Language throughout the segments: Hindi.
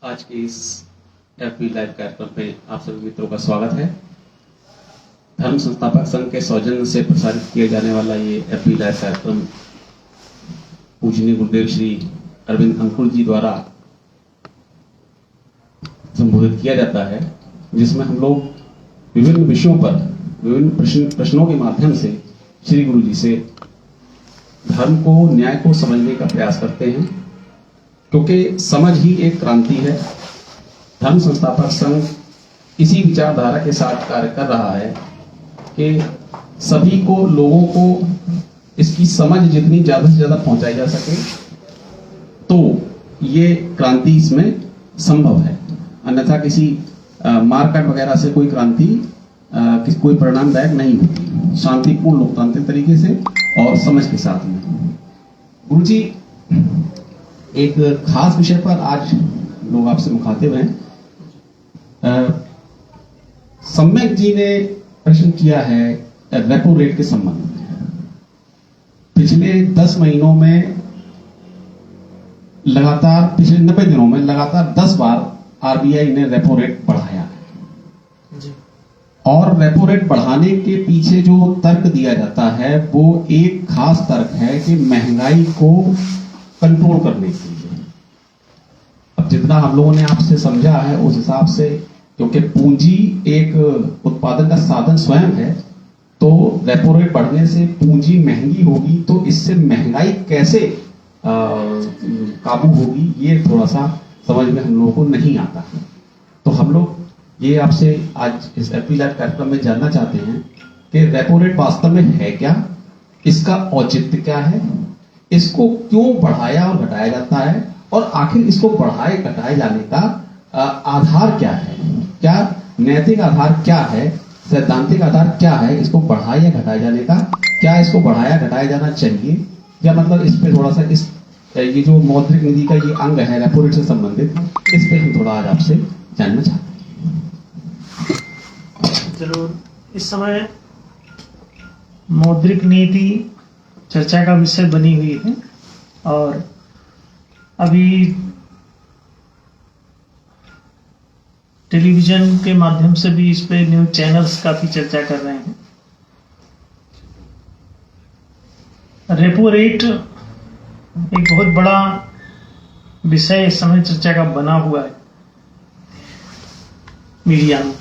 आज के इस एफबी लाइव कार्यक्रम पे आप सभी मित्रों का स्वागत है। धर्म संस्थापक संघ के सौजन्य से प्रसारित किया जाने वाला ये एफबी लाइव कार्यक्रम पूजनीय गुरुदेव श्री अरविंद अंकुर जी द्वारा संबोधित किया जाता है, जिसमें हम लोग विभिन्न विषयों पर विभिन्न प्रश्नों के माध्यम से श्री गुरु जी से धर्म को, न्याय को समझने का प्रयास करते हैं, क्योंकि समझ ही एक क्रांति है। धर्म संस्थापक संघ इसी विचारधारा के साथ कार्य कर रहा है कि सभी को, लोगों को इसकी समझ जितनी ज्यादा से ज्यादा पहुंचाई जा सके तो ये क्रांति इसमें संभव है। अन्यथा किसी मारकाट वगैरह से कोई क्रांति कोई परिणामदायक नहीं होती। शांतिपूर्ण लोकतांत्रिक तरीके से और समझ के साथ में गुरु जी एक खास विषय पर आज लोग आपसे मुखातिब हैं। सम्यक जी ने प्रश्न किया है रेपो रेट के संबंध में। पिछले 10 महीनों में लगातार, पिछले 90 दिनों में लगातार 10 बार आरबीआई ने रेपो रेट बढ़ाया है जी। और रेपो रेट बढ़ाने के पीछे जो तर्क दिया जाता है वो एक खास तर्क है कि महंगाई को कंट्रोल करने के लिए। अब जितना हम लोगों ने आपसे समझा है उस हिसाब से, क्योंकि पूंजी एक उत्पादन का साधन स्वयं है, तो रेपो रेट बढ़ने से पूंजी महंगी होगी, तो इससे महंगाई कैसे काबू होगी ये थोड़ा सा समझ में हम लोगों को नहीं आता है। तो हम लोग ये आपसे आज इस एफबी लाइव कार्यक्रम में जानना चाहते हैं कि रेपो रेट वास्तव में है क्या, इसका औचित्य क्या है, इसको क्यों बढ़ाया और घटाया जाता है, और आखिर इसको बढ़ाए घटाए जाने का आधार क्या है, क्या नैतिक आधार क्या है, सैद्धांतिक आधार क्या है इसको बढ़ाए या घटाए जाने का, क्या इसको बढ़ाया घटाया जाना चाहिए, या मतलब इस पे थोड़ा सा ये जो मौद्रिक नीति का ये अंग है रेपो रेट से संबंधित, इस पे हम थोड़ा आज आपसे जानना चाहते हैं। जरूर। इस समय मौद्रिक नीति चर्चा का विषय बनी हुई है और अभी टेलीविजन के माध्यम से भी इस पे न्यूज चैनल्स काफी चर्चा कर रहे हैं। रेपो रेट एक बहुत बड़ा विषय इस समय चर्चा का बना हुआ है मीडिया में।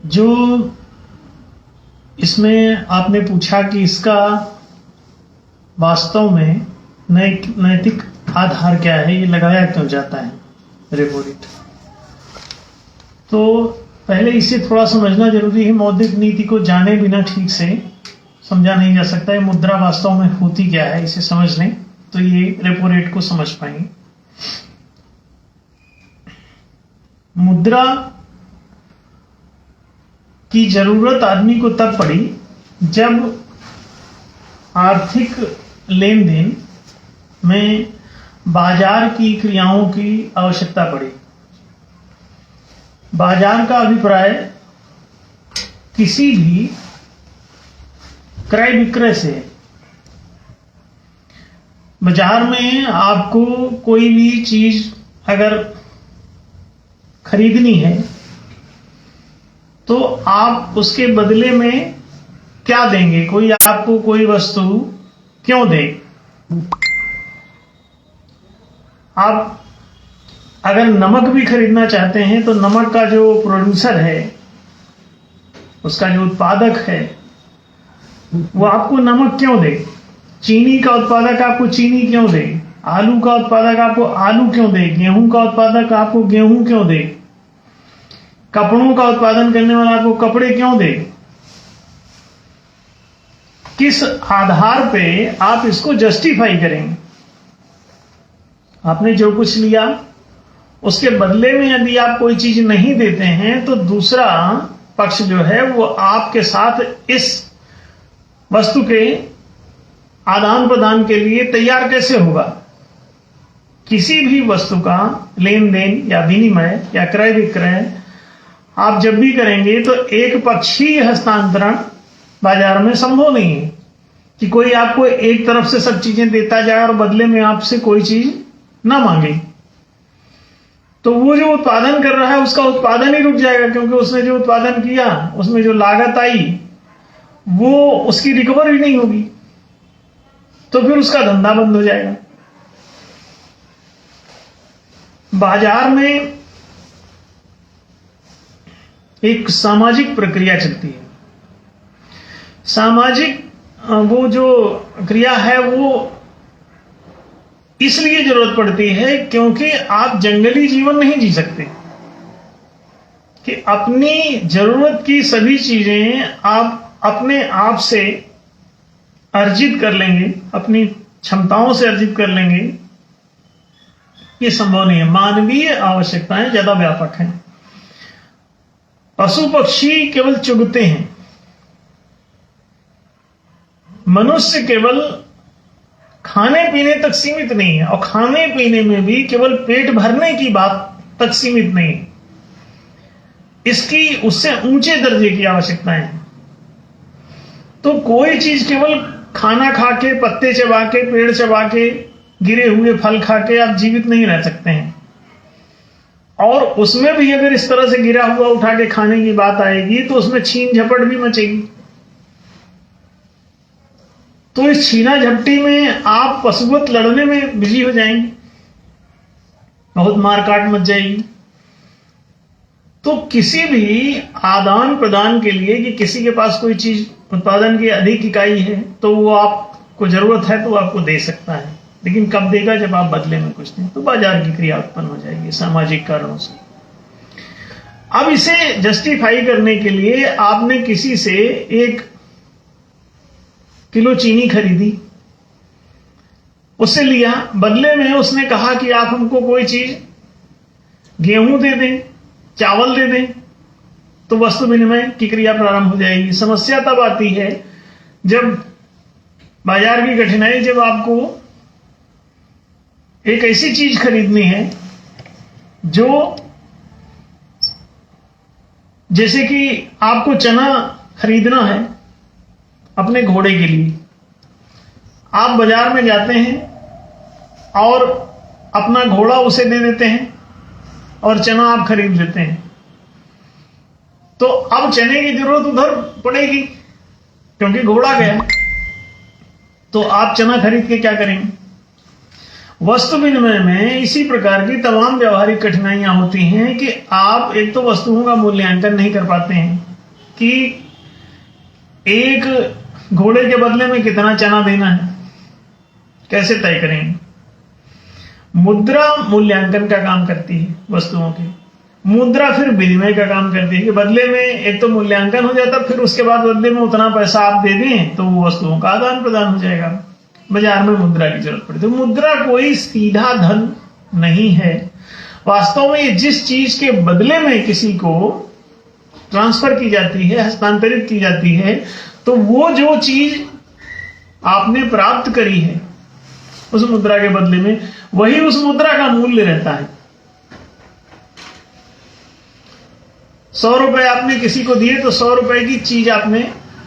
जो इसमें आपने पूछा कि इसका वास्तव में नैतिक आधार क्या है, ये लगाया क्यों जाता है रेपो रेट, तो पहले इसे थोड़ा समझना जरूरी है। मौद्रिक नीति को जाने बिना ठीक से समझा नहीं जा सकता है। मुद्रा वास्तव में होती क्या है, इसे समझ लें तो ये रेपो रेट को समझ पाएंगे। मुद्रा की जरूरत आदमी को तब पड़ी जब आर्थिक लेन देन में बाजार की क्रियाओं की आवश्यकता पड़ी। बाजार का अभिप्राय किसी भी क्रय विक्रय से। बाजार में आपको कोई भी चीज अगर खरीदनी है तो आप उसके बदले में क्या देंगे, कोई आपको कोई वस्तु क्यों दे। आप अगर नमक भी खरीदना चाहते हैं तो नमक का जो प्रोड्यूसर है, उसका जो उत्पादक है, वो आपको नमक क्यों दे। चीनी का उत्पादक आपको चीनी क्यों दे, आलू का उत्पादक आपको आलू क्यों दे, गेहूं का उत्पादक आपको गेहूं क्यों दे, कपड़ों का उत्पादन करने वाला आपको कपड़े क्यों दे। किस आधार पे आप इसको जस्टिफाई करेंगे। आपने जो कुछ लिया उसके बदले में यदि आप कोई चीज नहीं देते हैं तो दूसरा पक्ष जो है वो आपके साथ इस वस्तु के आदान प्रदान के लिए तैयार कैसे होगा। किसी भी वस्तु का लेन देन या विनिमय या क्रय विक्रय आप जब भी करेंगे तो एक पक्षीय हस्तांतरण बाजार में संभव नहीं है। कि कोई आपको एक तरफ से सब चीजें देता जाए और बदले में आपसे कोई चीज ना मांगे, तो वो जो उत्पादन कर रहा है उसका उत्पादन ही रुक जाएगा, क्योंकि उसने जो उत्पादन किया उसमें जो लागत आई वो उसकी रिकवर ही नहीं होगी, तो फिर उसका धंधा बंद हो जाएगा। बाजार में एक सामाजिक प्रक्रिया चलती है। सामाजिक वो जो क्रिया है वो इसलिए जरूरत पड़ती है क्योंकि आप जंगली जीवन नहीं जी सकते कि अपनी जरूरत की सभी चीजें आप अपने आप से अर्जित कर लेंगे, अपनी क्षमताओं से अर्जित कर लेंगे, ये संभव नहीं है। मानवीय आवश्यकताएं ज्यादा व्यापक हैं। पशु पक्षी केवल चुगते हैं, मनुष्य केवल खाने पीने तक सीमित नहीं है, और खाने पीने में भी केवल पेट भरने की बात तक सीमित नहीं है, इसकी उससे ऊंचे दर्जे की आवश्यकताएं हैं। तो कोई चीज केवल खाना खा के, पत्ते चबा के, पेड़ चबा के, गिरे हुए फल खा के आप जीवित नहीं रह सकते हैं। और उसमें भी अगर इस तरह से गिरा हुआ उठा के खाने की बात आएगी तो उसमें छीन झपट भी मचेगी। तो इस छीना झपटी में आप पशुवत लड़ने में बिजी हो जाएंगे, बहुत मारकाट मच जाएगी। तो किसी भी आदान प्रदान के लिए कि किसी के पास कोई चीज उत्पादन की अधिक इकाई है तो वो आपको जरूरत है तो आपको दे सकता है, लेकिन कब देगा? जब आप बदले में कुछ दें। तो बाजार की क्रिया उत्पन्न हो जाएगी सामाजिक कारणों से। अब इसे जस्टिफाई करने के लिए आपने किसी से 1 किलो चीनी खरीदी, उससे लिया, बदले में उसने कहा कि आप हमको कोई चीज गेहूं दे दें, चावल दे दें, तो वस्तु विनिमय की क्रिया प्रारंभ हो जाएगी। समस्या तब आती है जब बाजार की कठिनाई, जब आपको एक ऐसी चीज खरीदनी है जो, जैसे कि आपको चना खरीदना है अपने घोड़े के लिए, आप बाजार में जाते हैं और अपना घोड़ा उसे दे देते हैं और चना आप खरीद लेते हैं। तो अब चने की जरूरत उधर पड़ेगी क्योंकि घोड़ा गया, तो आप चना खरीद के क्या करेंगे? वस्तु विनिमय में इसी प्रकार की तमाम व्यवहारिक कठिनाइयां होती हैं कि आप एक तो वस्तुओं का मूल्यांकन नहीं कर पाते हैं कि एक घोड़े के बदले में कितना चना देना है, कैसे तय करेंगे? मुद्रा मूल्यांकन का काम करती है वस्तुओं की, मुद्रा फिर विनिमय का काम करती है कि बदले में एक तो मूल्यांकन हो जाता, फिर उसके बाद बदले में उतना पैसा आप दे दें तो वो वस्तुओं का आदान प्रदान हो जाएगा। बाजार में मुद्रा की जरूरत पड़ती है। तो मुद्रा कोई सीधा धन नहीं है, वास्तव में जिस चीज के बदले में किसी को ट्रांसफर की जाती है, हस्तांतरित की जाती है, तो वो जो चीज आपने प्राप्त करी है उस मुद्रा के बदले में, वही उस मुद्रा का मूल्य रहता है। 100 रुपए आपने किसी को दिए तो 100 रुपए की चीज आपने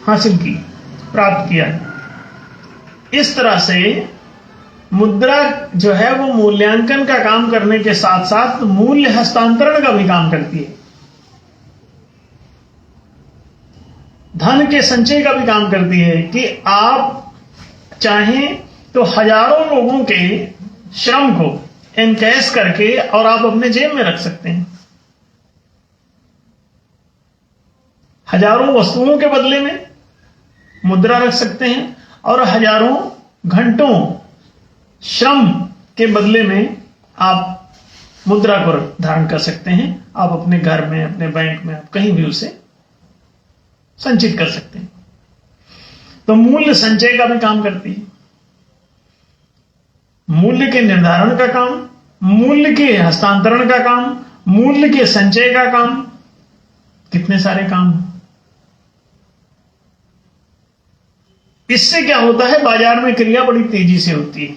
हासिल की, प्राप्त किया। इस तरह से मुद्रा जो है वो मूल्यांकन का काम करने के साथ साथ मूल्य हस्तांतरण का भी काम करती है, धन के संचय का भी काम करती है कि आप चाहें तो हजारों लोगों के श्रम को एनकैश करके और आप अपने जेब में रख सकते हैं। हजारों वस्तुओं के बदले में मुद्रा रख सकते हैं और हजारों घंटों श्रम के बदले में आप मुद्रा को धारण कर सकते हैं। आप अपने घर में, अपने बैंक में, आप कहीं भी उसे संचित कर सकते हैं। तो मूल्य संचय का भी काम करती है, मूल्य के निर्धारण का काम, मूल्य के हस्तांतरण का काम, मूल्य के संचय का काम, कितने सारे काम। इससे क्या होता है, बाजार में क्रिया बड़ी तेजी से होती है।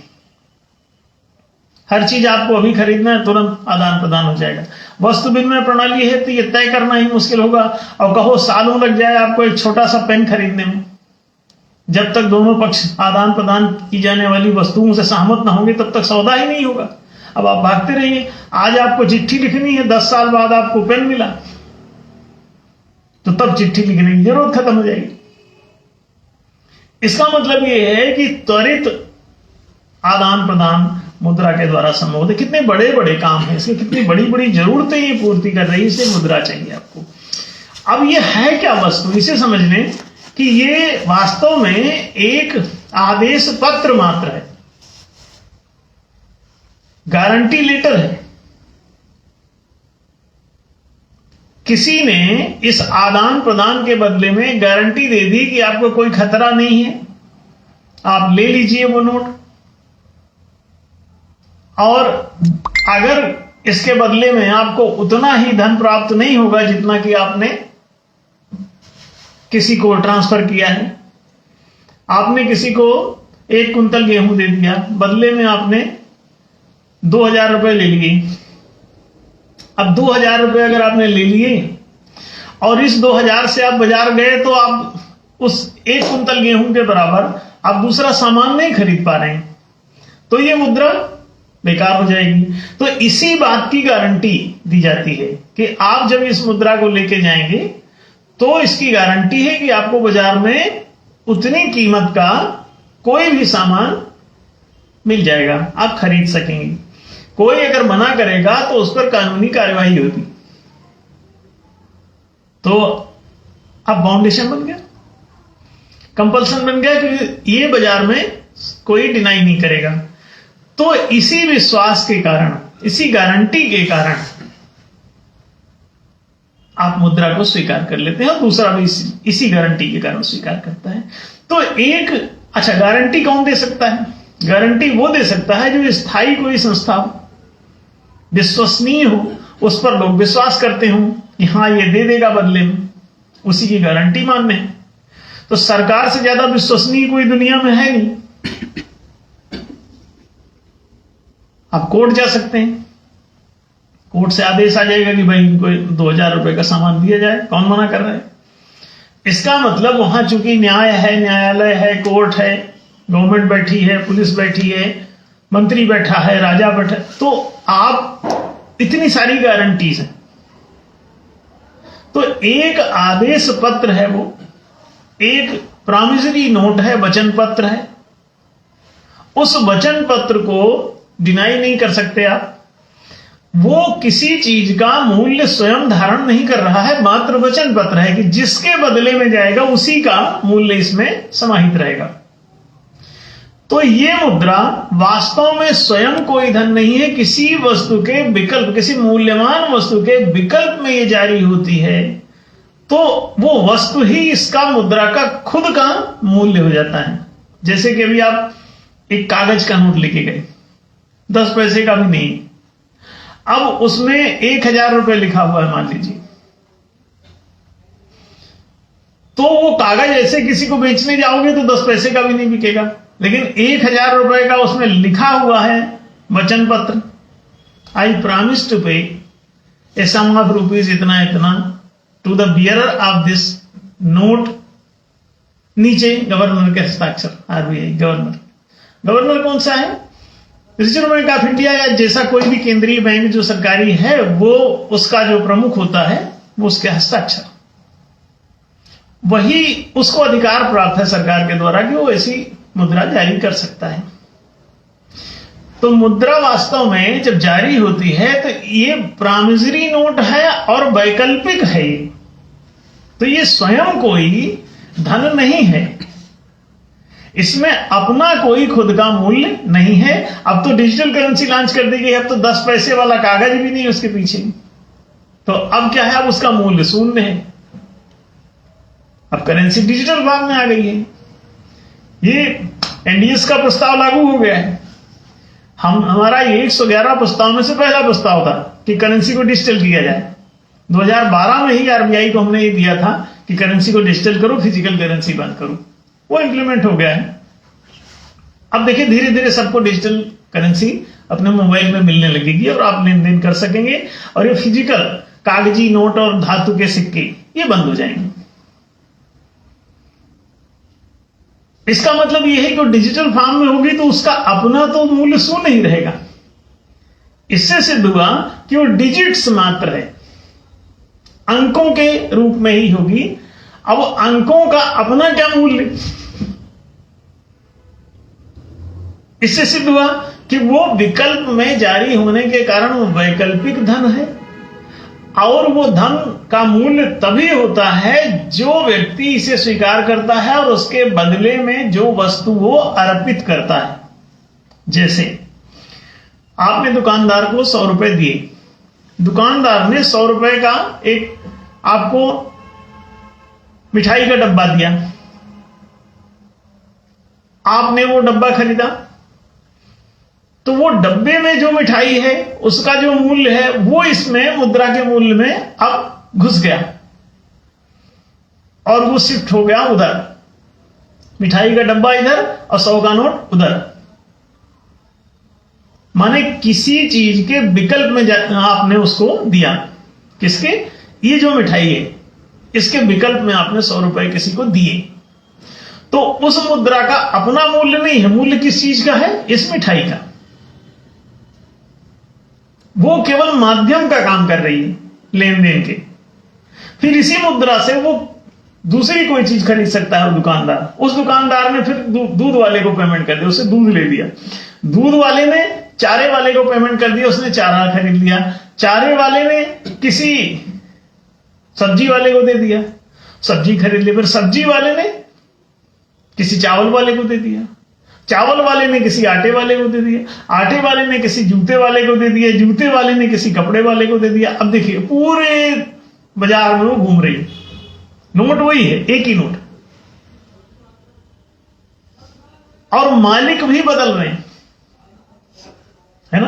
हर चीज आपको अभी खरीदना है, तुरंत आदान प्रदान हो जाएगा। वस्तु विनिमय प्रणाली है तो यह तय करना ही मुश्किल होगा, और कहो सालों लग जाए आपको एक छोटा सा पेन खरीदने में, जब तक दोनों पक्ष आदान प्रदान की जाने वाली वस्तुओं से सहमत ना होंगे तब तक सौदा ही नहीं होगा। अब आप भागते रहिए, आज आपको चिट्ठी लिखनी है, 10 साल बाद आपको पेन मिला, तो तब चिट्ठी लिखने की जरूरत खत्म हो जाएगी। इसका मतलब यह है कि त्वरित आदान प्रदान मुद्रा के द्वारा संभव होते। कितने बड़े बड़े काम है इसके, कितनी बड़ी बड़ी जरूरतें ये पूर्ति कर रही है, इसलिए मुद्रा चाहिए आपको। अब ये है क्या वस्तु, इसे समझ लें कि ये वास्तव में एक आदेश पत्र मात्र है, गारंटी लेटर है। किसी ने इस आदान प्रदान के बदले में गारंटी दे दी कि आपको कोई खतरा नहीं है, आप ले लीजिए वो नोट, और अगर इसके बदले में आपको उतना ही धन प्राप्त नहीं होगा जितना कि आपने किसी को ट्रांसफर किया है। आपने किसी को 1 कुंतल गेहूं दे दिया, बदले में आपने 2000 रुपए ले लिए। अब 2000 रुपए अगर आपने ले लिए और इस 2000 से आप बाजार गए तो आप उस 1 कुंतल गेहूं के बराबर आप दूसरा सामान नहीं खरीद पा रहे हैं, तो ये मुद्रा बेकार हो जाएगी। तो इसी बात की गारंटी दी जाती है कि आप जब इस मुद्रा को लेके जाएंगे तो इसकी गारंटी है कि आपको बाजार में उतनी कीमत का कोई भी सामान मिल जाएगा, आप खरीद सकेंगे। कोई अगर मना करेगा तो उस पर कानूनी कार्यवाही होगी। तो अब बाउंडेशन बन गया, कंपल्सन बन गया कि ये बाजार में कोई डिनाई नहीं करेगा। तो इसी विश्वास के कारण, इसी गारंटी के कारण आप मुद्रा को स्वीकार कर लेते हैं और दूसरा भी इसी गारंटी के कारण स्वीकार करता है। तो एक अच्छा, गारंटी कौन दे सकता है? गारंटी वो दे सकता है जो स्थायी कोई संस्था हो, विश्वसनीय हो, उस पर लोग विश्वास करते हो कि हाँ ये दे देगा बदले में, उसी की गारंटी मानने हैं। तो सरकार से ज्यादा विश्वसनीय कोई दुनिया में है नहीं। आप कोर्ट जा सकते हैं, कोर्ट से आदेश आ जाएगा कि भाई इनको 2000 रुपए का सामान दिया जाए, कौन मना कर रहा है? इसका मतलब वहां चूंकि न्याय है, न्यायालय है, कोर्ट है, गवर्नमेंट बैठी है, पुलिस बैठी है, मंत्री बैठा है, राजा बैठा है, तो आप इतनी सारी गारंटीज हैं। तो एक आदेश पत्र है, वो एक प्रॉमिसरी नोट है, वचन पत्र है। उस वचन पत्र को डिनाई नहीं कर सकते आप। वो किसी चीज का मूल्य स्वयं धारण नहीं कर रहा है, मात्र वचन पत्र है कि जिसके बदले में जाएगा उसी का मूल्य इसमें समाहित रहेगा। तो ये मुद्रा वास्तव में स्वयं कोई धन नहीं है, किसी वस्तु के विकल्प, किसी मूल्यवान वस्तु के विकल्प में ये जारी होती है। तो वो वस्तु ही इसका मुद्रा का खुद का मूल्य हो जाता है। जैसे कि अभी आप एक कागज का नोट लेके गए, 10 पैसे का भी नहीं, अब उसमें 1000 रुपए लिखा हुआ है मान लीजिए, तो वो कागज ऐसे किसी को बेचने जाओगे तो 10 पैसे का भी नहीं बिकेगा। लेकिन 1000 रुपए का उसमें लिखा हुआ है वचन पत्र, आई प्रॉमिस टू पे ए सम ऑफ रुपीज इतना इतना to the bearer of this note, नीचे गवर्नर के हस्ताक्षर, आरबीआई गवर्नर। गवर्नर कौन सा है? रिजर्व बैंक ऑफ इंडिया या जैसा कोई भी केंद्रीय बैंक जो सरकारी है, वो उसका जो प्रमुख होता है वो उसके हस्ताक्षर, वही उसको अधिकार प्राप्त है सरकार के द्वारा कि वो ऐसी मुद्रा जारी कर सकता है। तो मुद्रा वास्तव में जब जारी होती है तो ये प्रॉमिसरी नोट है और वैकल्पिक है ये, तो ये स्वयं कोई धन नहीं है, इसमें अपना कोई खुद का मूल्य नहीं है। अब तो डिजिटल करेंसी लॉन्च कर दी गई, अब तो 10 पैसे वाला कागज भी नहीं उसके पीछे, तो अब क्या है, अब उसका मूल्य शून्य है। अब करेंसी डिजिटल भाग में आ गई है। ये एनडीएस का प्रस्ताव लागू हो गया है। हमारा ये 111 प्रस्ताव में से पहला प्रस्ताव था कि करेंसी को डिजिटल किया जाए। 2012 में ही आरबीआई को हमने ये दिया था कि करेंसी को डिजिटल करो, फिजिकल करेंसी बंद करो। वो इंप्लीमेंट हो गया है। अब देखिए धीरे धीरे सबको डिजिटल करेंसी अपने मोबाइल में मिलने लगेगी और आप लेन देन कर सकेंगे, और ये फिजिकल कागजी नोट और धातु के सिक्के ये बंद हो जाएंगे। इसका मतलब यह है कि डिजिटल फॉर्म में होगी तो उसका अपना तो मूल्य शून्य नहीं रहेगा। इससे सिद्ध हुआ कि वो डिजिट्स मात्र है, अंकों के रूप में ही होगी। अब अंकों का अपना क्या मूल्य, इससे सिद्ध हुआ कि वो विकल्प में जारी होने के कारण वो वैकल्पिक धन है, और वो धन का मूल्य तभी होता है जो व्यक्ति इसे स्वीकार करता है और उसके बदले में जो वस्तु वो अर्पित करता है। जैसे आपने दुकानदार को 100 रुपए दिए, दुकानदार ने 100 रुपए का एक आपको मिठाई का डब्बा दिया, आपने वो डब्बा खरीदा, तो वो डब्बे में जो मिठाई है उसका जो मूल्य है वो इसमें मुद्रा के मूल्य में अब घुस गया और वो शिफ्ट हो गया उधर, मिठाई का डब्बा इधर और 100 का नोट उधर। माने किसी चीज के विकल्प में आपने उसको दिया, किसके, ये जो मिठाई है इसके विकल्प में आपने 100 रुपए किसी को दिए, तो उस मुद्रा का अपना मूल्य नहीं है, मूल्य किस चीज का है, इस मिठाई का। वो केवल माध्यम का काम कर रही है लेन देन के। फिर इसी मुद्रा से वो दूसरी कोई चीज खरीद सकता है दुकानदार। उस दुकानदार ने फिर दूध वाले को पेमेंट कर दिया, उससे दूध ले लिया, दूध वाले ने चारे वाले को पेमेंट कर दिया, उसने चारा खरीद लिया, चारे वाले ने किसी सब्जी वाले को दे दिया, सब्जी खरीद ली, फिर सब्जी वाले ने किसी चावल वाले को दे दिया, चावल वाले ने किसी आटे वाले को दे दिया, आटे वाले ने किसी जूते वाले को दे दिया, जूते वाले ने किसी कपड़े वाले को दे दिया। अब देखिए पूरे बाजार में वो घूम रही है, नोट वही है, एक ही नोट, और मालिक भी बदल रहे हैं, है ना।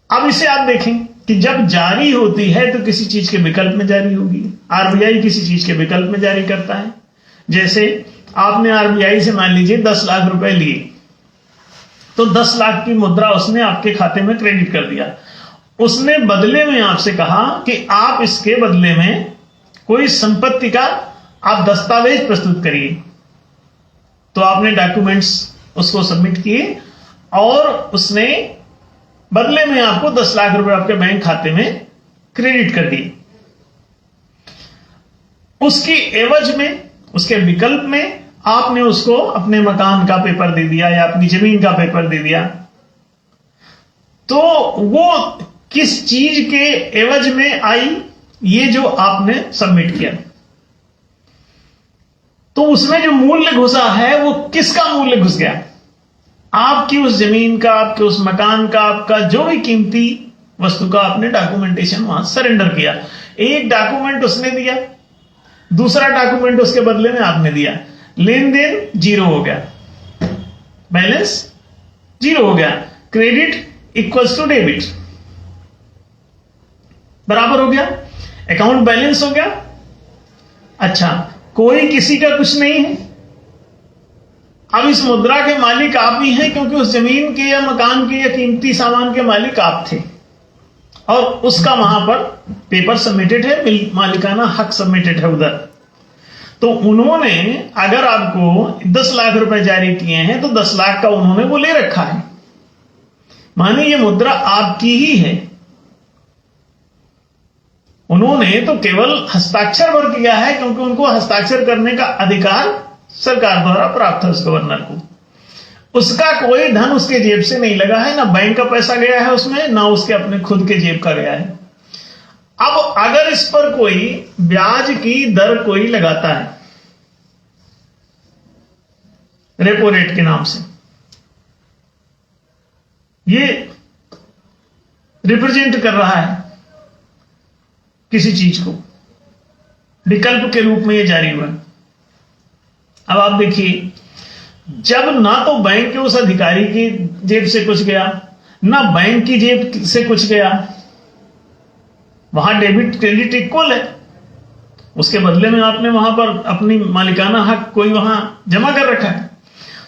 अब इसे आप देखें कि जब जारी होती है तो किसी चीज के विकल्प में जारी होगी। आरबीआई किसी चीज के विकल्प में जारी करता है। जैसे आपने आरबीआई से मान लीजिए 10 लाख रुपए लिए, तो 10 लाख की मुद्रा उसने आपके खाते में क्रेडिट कर दिया। उसने बदले में आपसे कहा कि आप इसके बदले में कोई संपत्ति का आप दस्तावेज प्रस्तुत करिए, तो आपने डॉक्यूमेंट्स उसको सबमिट किए और उसने बदले में आपको 10 लाख रुपए आपके बैंक खाते में क्रेडिट कर दिए। उसकी एवज में, उसके विकल्प में आपने उसको अपने मकान का पेपर दे दिया या अपनी जमीन का पेपर दे दिया। तो वो किस चीज के एवज में आई, ये जो आपने सबमिट किया, तो उसमें जो मूल्य घुसा है वो किसका मूल्य घुस गया, आपकी उस जमीन का, आपके उस मकान का, आपका जो भी कीमती वस्तु का आपने डॉक्यूमेंटेशन वहां सरेंडर किया। एक डॉक्यूमेंट उसने दिया, दूसरा डॉक्यूमेंट उसके बदले में आपने दिया, लेन देन जीरो हो गया, बैलेंस जीरो हो गया, क्रेडिट इक्वल्स टू डेबिट बराबर हो गया, अकाउंट बैलेंस हो गया। अच्छा, कोई किसी का कुछ नहीं है, अब इस मुद्रा के मालिक आप ही हैं, क्योंकि उस जमीन के या मकान के या कीमती सामान के मालिक आप थे और उसका वहां पर पेपर सबमिटेड है, मालिकाना हक सबमिटेड है उधर। तो उन्होंने अगर आपको 10 लाख रुपए जारी किए हैं तो 10 लाख का उन्होंने वो ले रखा है, माने ये मुद्रा आपकी ही है। उन्होंने तो केवल हस्ताक्षर पर किया है, क्योंकि उनको हस्ताक्षर करने का अधिकार सरकार द्वारा प्राप्त है उस गवर्नर को। उसका कोई धन उसके जेब से नहीं लगा है, ना बैंक का पैसा गया है उसमें, ना उसके अपने खुद के जेब का गया है। अब अगर इस पर कोई ब्याज की दर कोई लगाता है रेपो रेट के नाम से, ये रिप्रेजेंट कर रहा है किसी चीज को, विकल्प के रूप में ये जारी हुआ। अब आप देखिए, जब ना तो बैंक के उस अधिकारी की जेब से कुछ गया, ना बैंक की जेब से कुछ गया, वहां डेबिट क्रेडिट इक्वल है, उसके बदले में आपने वहां पर अपनी मालिकाना हक कोई वहां जमा कर रखा है,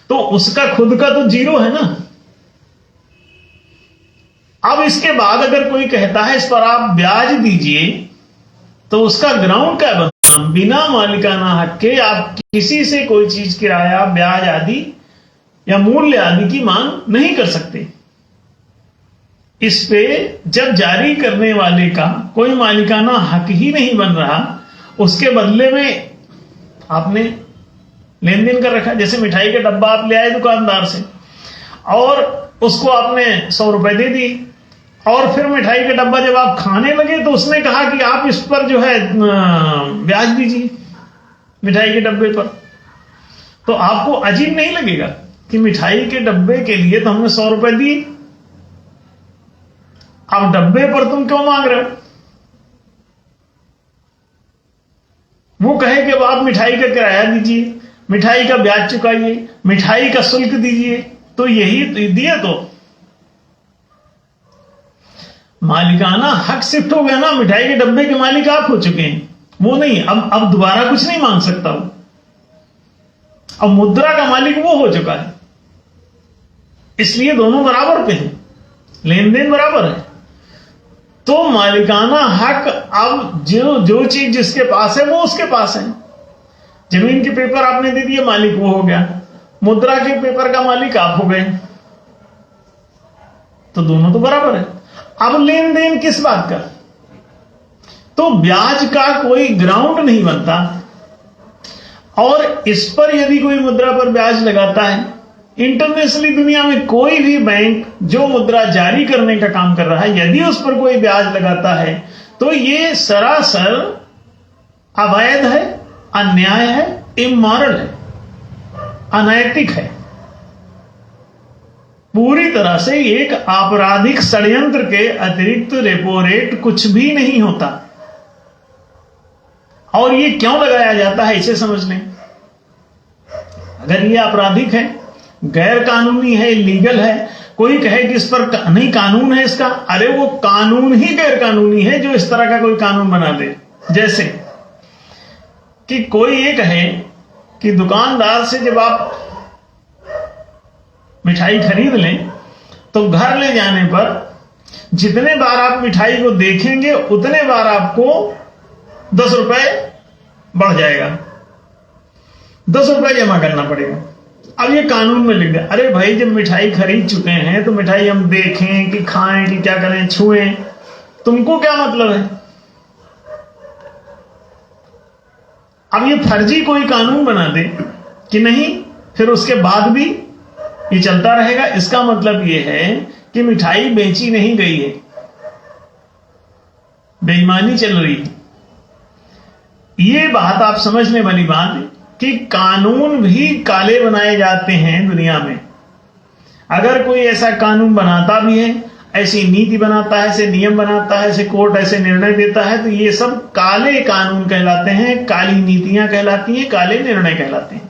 तो उसका खुद का तो जीरो है ना। अब इसके बाद अगर कोई कहता है इस पर आप ब्याज दीजिए, तो उसका ग्राउंड क्या बन बिना मालिकाना हक के आप किसी से कोई चीज किराया, ब्याज आदि या मूल्य आदि की मांग नहीं कर सकते। इस पे जब जारी करने वाले का कोई मालिकाना हक ही नहीं बन रहा, उसके बदले में आपने लेन देन कर रखा। जैसे मिठाई का डब्बा आप ले आए दुकानदार से और उसको आपने 100 रुपए दे दी, और फिर मिठाई का डब्बा जब आप खाने लगे तो उसने कहा कि आप इस पर जो है ब्याज दीजिए मिठाई के डब्बे पर। तो आपको अजीब नहीं लगेगा कि मिठाई के डब्बे के लिए तो हमने 100 रुपए दिए, अब डब्बे पर तुम क्यों मांग रहे हो? वो कहे कि अब आप मिठाई का किराया दीजिए, मिठाई का ब्याज चुकाइए, मिठाई का शुल्क दीजिए, तो यही दिए तो मालिकाना हक शिफ्ट हो गया ना। मिठाई के डब्बे के मालिक आप हो चुके हैं, वो नहीं। अब दोबारा कुछ नहीं मांग सकता वो। अब मुद्रा का मालिक वो हो चुका है, इसलिए दोनों बराबर पे हैं, लेन देन बराबर है। तो मालिकाना हक, अब जो चीज जिसके पास है वो उसके पास है। जमीन के पेपर आपने दे दिए, मालिक वो हो गया। मुद्रा के पेपर का मालिक आप हो गए, तो दोनों तो बराबर है। अब लेन देन किस बात का? तो ब्याज का कोई ग्राउंड नहीं बनता, और इस पर यदि कोई मुद्रा पर ब्याज लगाता है, इंटरनेशनली दुनिया में कोई भी बैंक जो मुद्रा जारी करने का काम कर रहा है, यदि उस पर कोई ब्याज लगाता है तो ये सरासर अवैध है, अन्याय है, इमोरल है, अनैतिक है, पूरी तरह से एक आपराधिक षड्यंत्र के अतिरिक्त रेपो रेट कुछ भी नहीं होता। और ये क्यों लगाया जाता है इसे समझ लें। अगर ये आपराधिक है, गैर कानूनी है, इलीगल है, कोई कहे कि इस पर नहीं कानून है इसका, अरे वो कानून ही गैर कानूनी है जो इस तरह का कोई कानून बना दे। जैसे कि कोई ये कहे कि दुकानदार से जब आप मिठाई खरीद लें तो घर ले जाने पर जितने बार आप मिठाई को देखेंगे उतने बार आपको 10 रुपए बढ़ जाएगा, 10 रुपए जमा करना पड़ेगा। अब ये कानून में लिख दिया। अरे भाई, जब मिठाई खरीद चुके हैं तो मिठाई हम देखें कि खाएं कि क्या करें, छुएं, तुमको क्या मतलब है? अब ये फर्जी कोई कानून बना दे कि नहीं, फिर उसके बाद भी ये चलता रहेगा। इसका मतलब ये है कि मिठाई बेची नहीं गई है, बेईमानी चल रही है। ये बात आप समझने वाली बात है कि कानून भी काले बनाए जाते हैं दुनिया में। अगर कोई ऐसा कानून बनाता भी है, ऐसी नीति बनाता है, ऐसे नियम बनाता है, ऐसे कोर्ट ऐसे निर्णय देता है, तो ये सब काले कानून कहलाते हैं, काली नीतियां कहलाती हैं, काले निर्णय कहलाते हैं।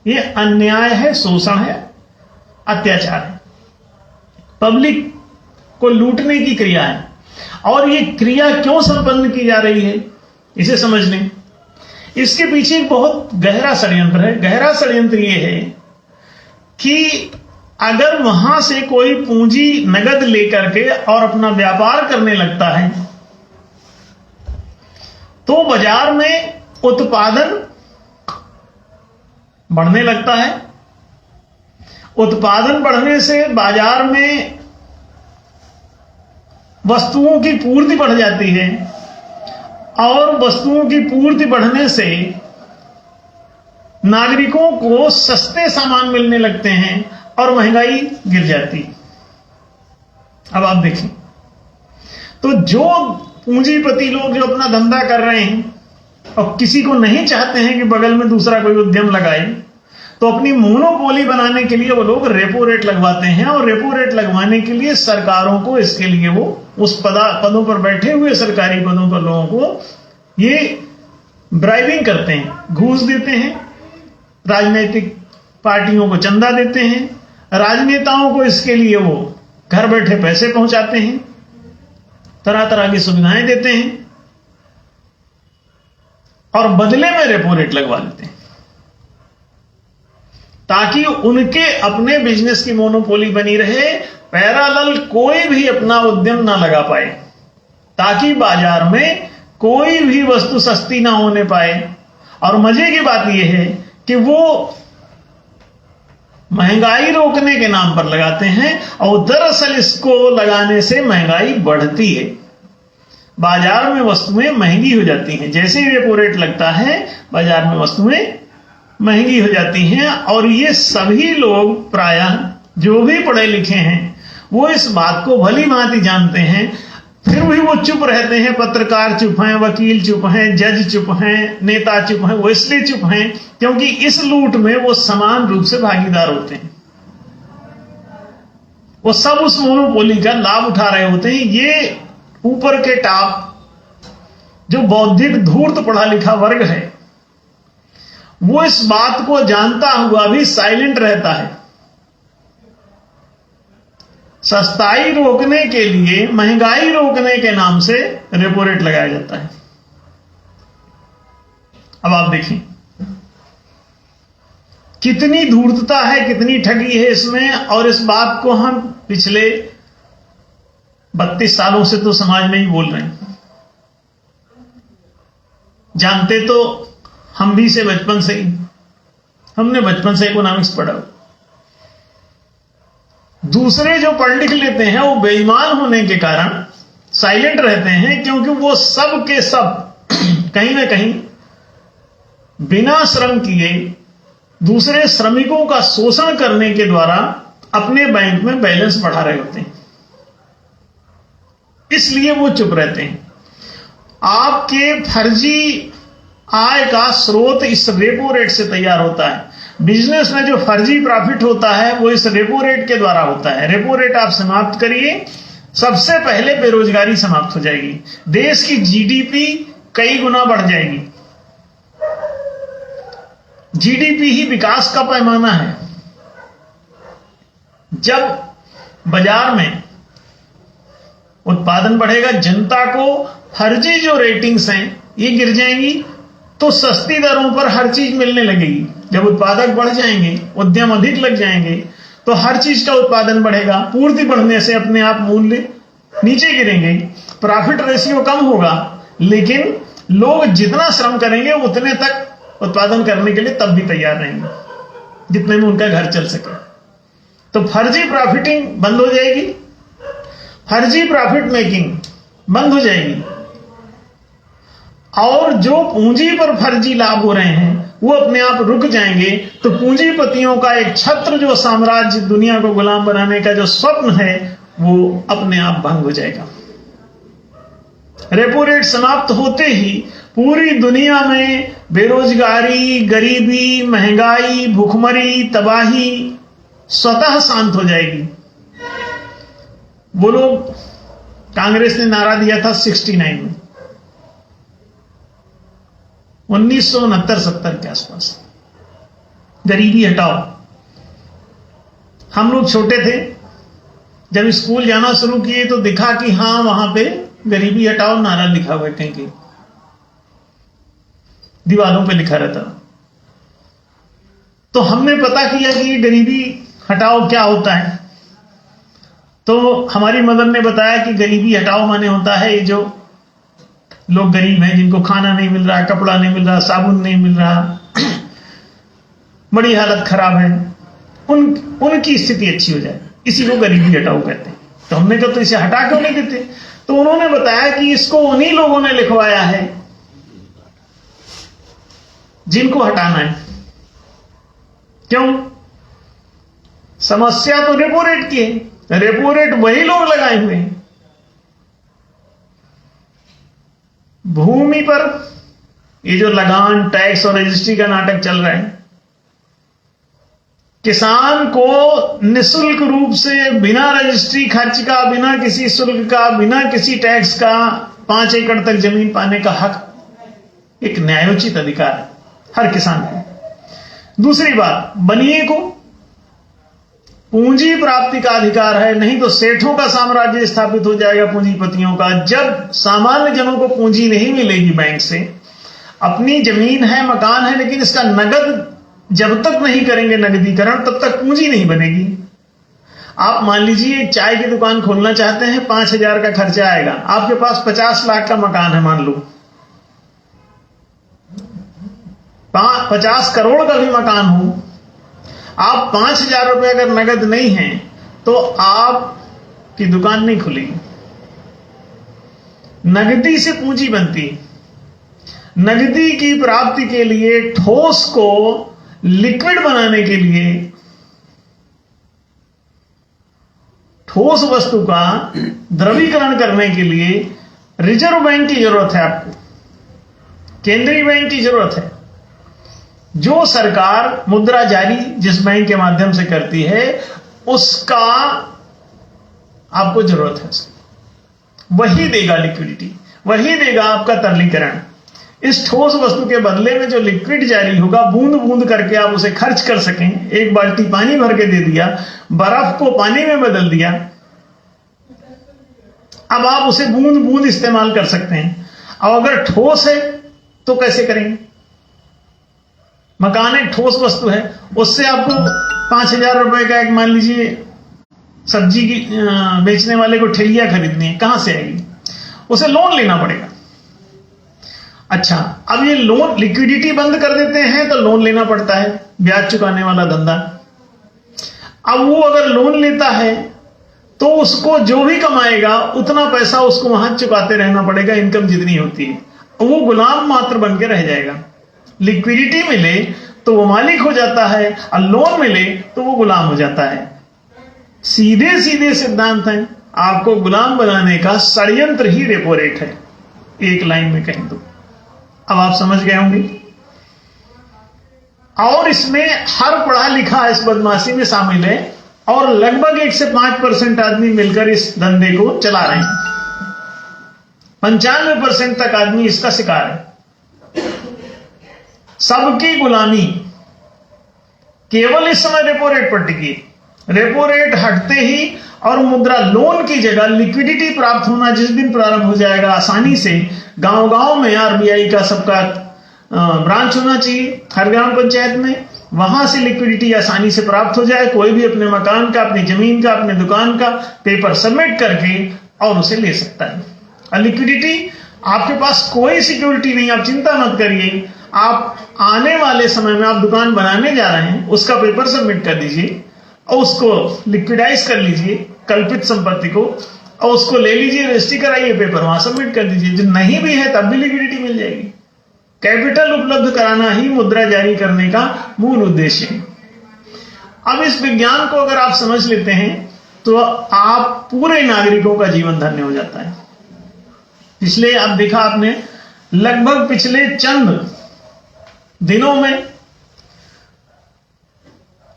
ये अन्याय है, शोषण है, अत्याचार है, पब्लिक को लूटने की क्रिया है। और ये क्रिया क्यों संपन्न की जा रही है इसे समझ लें। इसके पीछे एक बहुत गहरा षड्यंत्र है। गहरा षड्यंत्र ये है कि अगर वहां से कोई पूंजी नगद लेकर के और अपना व्यापार करने लगता है तो बाजार में उत्पादन बढ़ने लगता है। उत्पादन बढ़ने से बाजार में वस्तुओं की पूर्ति बढ़ जाती है, और वस्तुओं की पूर्ति बढ़ने से नागरिकों को सस्ते सामान मिलने लगते हैं और महंगाई गिर जाती है। अब आप देखें तो जो पूंजीपति लोग जो अपना धंधा कर रहे हैं और किसी को नहीं चाहते हैं कि बगल में दूसरा कोई उद्यम लगाए, तो अपनी मोनोपोली बनाने के लिए वो लोग रेपो रेट लगवाते हैं। और रेपो रेट लगवाने के लिए सरकारों को, इसके लिए वो उस पदों पर बैठे हुए सरकारी पदों पर लोगों को ये ब्राइबिंग करते हैं, घूस देते हैं, राजनीतिक पार्टियों को चंदा देते हैं, राजनेताओं को इसके लिए वो घर बैठे पैसे पहुंचाते हैं, तरह तरह की सुविधाएं देते हैं और बदले में रेपो रेट लगवा देते हैं ताकि उनके अपने बिजनेस की मोनोपोली बनी रहे, पैरेलल कोई भी अपना उद्यम ना लगा पाए, ताकि बाजार में कोई भी वस्तु सस्ती ना होने पाए। और मजे की बात यह है कि वो महंगाई रोकने के नाम पर लगाते हैं और दरअसल इसको लगाने से महंगाई बढ़ती है। बाजार में वस्तुएं महंगी हो जाती हैं। जैसे ही रेपो रेट लगता है बाजार में वस्तुएं महंगी हो जाती हैं। और ये सभी लोग प्रायः जो भी पढ़े लिखे हैं वो इस बात को भली भांति जानते हैं, फिर भी वो चुप रहते हैं। पत्रकार चुप हैं, वकील चुप हैं, जज चुप हैं, नेता चुप हैं। वो इसलिए चुप हैं क्योंकि इस लूट में वो समान रूप से भागीदार होते हैं। वो सब उस मोनोपोली का लाभ उठा रहे होते हैं। ये ऊपर के टॉप जो बौद्धिक धूर्त पढ़ा लिखा वर्ग है वो इस बात को जानता हुआ भी साइलेंट रहता है। सस्ताई रोकने के लिए महंगाई रोकने के नाम से रेपो रेट लगाया जाता है। अब आप देखिए कितनी धूर्तता है, कितनी ठगी है इसमें। और इस बात को हम पिछले 32 सालों से तो समाज में ही बोल रहे हैं। जानते तो हम भी से बचपन से ही, हमने बचपन से इकोनॉमिक्स पढ़ा। दूसरे जो पढ़ लिख लेते हैं वो बेईमान होने के कारण साइलेंट रहते हैं, क्योंकि वो सब के सब कहीं ना कहीं बिना श्रम किए दूसरे श्रमिकों का शोषण करने के द्वारा अपने बैंक में बैलेंस बढ़ा रहे होते हैं। इसलिए वो चुप रहते हैं। आपके फर्जी आय का स्रोत इस रेपो रेट से तैयार होता है। बिजनेस में जो फर्जी प्रॉफिट होता है वो इस रेपो रेट के द्वारा होता है। रेपो रेट आप समाप्त करिए, सबसे पहले बेरोजगारी समाप्त हो जाएगी, देश की जीडीपी कई गुना बढ़ जाएगी। जीडीपी ही विकास का पैमाना है। जब बाजार में उत्पादन बढ़ेगा, जनता को फर्जी जो रेटिंग्स हैं ये गिर जाएंगी, तो सस्ती दरों पर हर चीज मिलने लगेगी। जब उत्पादक बढ़ जाएंगे, उद्यम अधिक लग जाएंगे, तो हर चीज का उत्पादन बढ़ेगा। पूर्ति बढ़ने से अपने आप मूल्य नीचे गिरेंगे, प्रॉफिट रेशियो कम होगा, लेकिन लोग जितना श्रम करेंगे उतने तक उत्पादन करने के लिए तब भी तैयार रहेंगे जितने में उनका घर चल सके। तो फर्जी प्रॉफिटिंग बंद हो जाएगी, फर्जी प्रॉफिट मेकिंग बंद हो जाएगी, और जो पूंजी पर फर्जी लाभ हो रहे हैं वो अपने आप रुक जाएंगे। तो पूंजीपतियों का एक छत्र जो साम्राज्य दुनिया को गुलाम बनाने का जो स्वप्न है वो अपने आप भंग हो जाएगा। रेपो रेट समाप्त होते ही पूरी दुनिया में बेरोजगारी, गरीबी, महंगाई, भूखमरी, तबाही स्वतः शांत हो जाएगी। वो लोग, कांग्रेस ने नारा दिया था 69 में, 1969-70 के आसपास, गरीबी हटाओ। हम लोग छोटे थे, जब स्कूल जाना शुरू किए तो दिखा कि हां वहां पे गरीबी हटाओ नारा लिखा हुआ है, कहीं दीवारों पे लिखा रहता। तो हमने पता किया कि ये गरीबी हटाओ क्या होता है। तो हमारी मदर ने बताया कि गरीबी हटाओ माने होता है ये जो लोग गरीब हैं, जिनको खाना नहीं मिल रहा, कपड़ा नहीं मिल रहा, साबुन नहीं मिल रहा, बड़ी हालत खराब है, उनकी स्थिति अच्छी हो जाए, इसी को गरीबी हटाओ कहते हैं। तो हमने कहा तो इसे हटा क्यों नहीं देते? तो उन्होंने बताया कि इसको उन्हीं लोगों ने लिखवाया है जिनको हटाना है। क्यों? समस्या तो रेपो रेट की है, रेपो रेट वही लोग लगाए हुए हैं। भूमि पर ये जो लगान, टैक्स और रजिस्ट्री का नाटक चल रहा है, किसान को निःशुल्क रूप से बिना रजिस्ट्री खर्च का, बिना किसी शुल्क का, बिना किसी टैक्स का 5 एकड़ तक जमीन पाने का हक एक न्यायोचित अधिकार है हर किसान को। दूसरी बात, बनिए को पूंजी प्राप्ति का अधिकार है, नहीं तो सेठों का साम्राज्य स्थापित हो जाएगा, पूंजीपतियों का। जब सामान्य जनों को पूंजी नहीं मिलेगी बैंक से, अपनी जमीन है, मकान है, लेकिन इसका नगद जब तक नहीं करेंगे नगदीकरण, तब तक पूंजी नहीं बनेगी। आप मान लीजिए एक चाय की दुकान खोलना चाहते हैं, 5,000 का खर्चा आएगा, आपके पास 50 लाख का मकान है मान लो, 50 करोड़ का भी मकान हो, आप 5,000 रुपए अगर नगद नहीं है तो आपकी दुकान नहीं खुलेगी। नगदी से पूंजी बनती है। नगदी की प्राप्ति के लिए, ठोस को लिक्विड बनाने के लिए, ठोस वस्तु का द्रवीकरण करने के लिए रिजर्व बैंक की जरूरत है। आपको केंद्रीय बैंक की जरूरत है। जो सरकार मुद्रा जारी जिस बैंक के माध्यम से करती है उसका आपको जरूरत है। वही देगा लिक्विडिटी, वही देगा आपका तरलीकरण। इस ठोस वस्तु के बदले में जो लिक्विड जारी होगा, बूंद बूंद करके आप उसे खर्च कर सकें। एक बाल्टी पानी भर के दे दिया, बर्फ को पानी में बदल दिया, अब आप उसे बूंद बूंद इस्तेमाल कर सकते हैं। अब अगर ठोस है तो कैसे करेंगे? मकान एक ठोस वस्तु है, उससे आपको 5,000 रुपए का एक, मान लीजिए सब्जी की बेचने वाले को ठेलिया खरीदनी है, कहां से आएगी? उसे लोन लेना पड़ेगा। अच्छा, अब ये लोन, लिक्विडिटी बंद कर देते हैं तो लोन लेना पड़ता है, ब्याज चुकाने वाला धंधा। अब वो अगर लोन लेता है तो उसको जो भी कमाएगा उतना पैसा उसको वहां चुकाते रहना पड़ेगा, इनकम जितनी होती है। वो गुलाम मात्र बन के रह जाएगा। लिक्विडिटी मिले तो वो मालिक हो जाता है, और लोन मिले तो वो गुलाम हो जाता है। सीधे सीधे सिद्धांत है। आपको गुलाम बनाने का षड्यंत्र ही रेपो रेट है, एक लाइन में कहें तो। अब आप समझ गए होंगे। और इसमें हर पढ़ा लिखा इस बदमाशी में शामिल है, और लगभग 1 से 5% आदमी मिलकर इस धंधे को चला रहे हैं। 95% तक आदमी इसका शिकार है। सबकी गुलामी केवल इस समय रेपो रेट पर टिकी। रेपो रेट हटते ही और मुद्रा लोन की जगह लिक्विडिटी प्राप्त होना जिस दिन प्रारंभ हो जाएगा आसानी से, गांव गांव में आरबीआई का सबका ब्रांच होना चाहिए, हर ग्राम पंचायत में, वहां से लिक्विडिटी आसानी से प्राप्त हो जाए। कोई भी अपने मकान का, अपनी जमीन का, अपने दुकान का पेपर सबमिट करके और उसे ले सकता है। और लिक्विडिटी, आपके पास कोई सिक्योरिटी नहीं, आप चिंता मत करिए। आप आने वाले समय में आप दुकान बनाने जा रहे हैं, उसका पेपर सबमिट कर दीजिए और उसको लिक्विडाइज कर लीजिए, कल्पित संपत्ति को, और उसको ले लीजिए, रजिस्ट्री कराइए, पेपर वहां सबमिट कर दीजिए। जो नहीं भी है तब भी लिक्विडिटी मिल जाएगी। कैपिटल उपलब्ध कराना ही मुद्रा जारी करने का मूल उद्देश्य है। अब इस विज्ञान को अगर आप समझ लेते हैं तो आप पूरे नागरिकों का जीवन धन्य हो जाता है। पिछले, अब देखा आपने, लगभग पिछले चंद दिनों में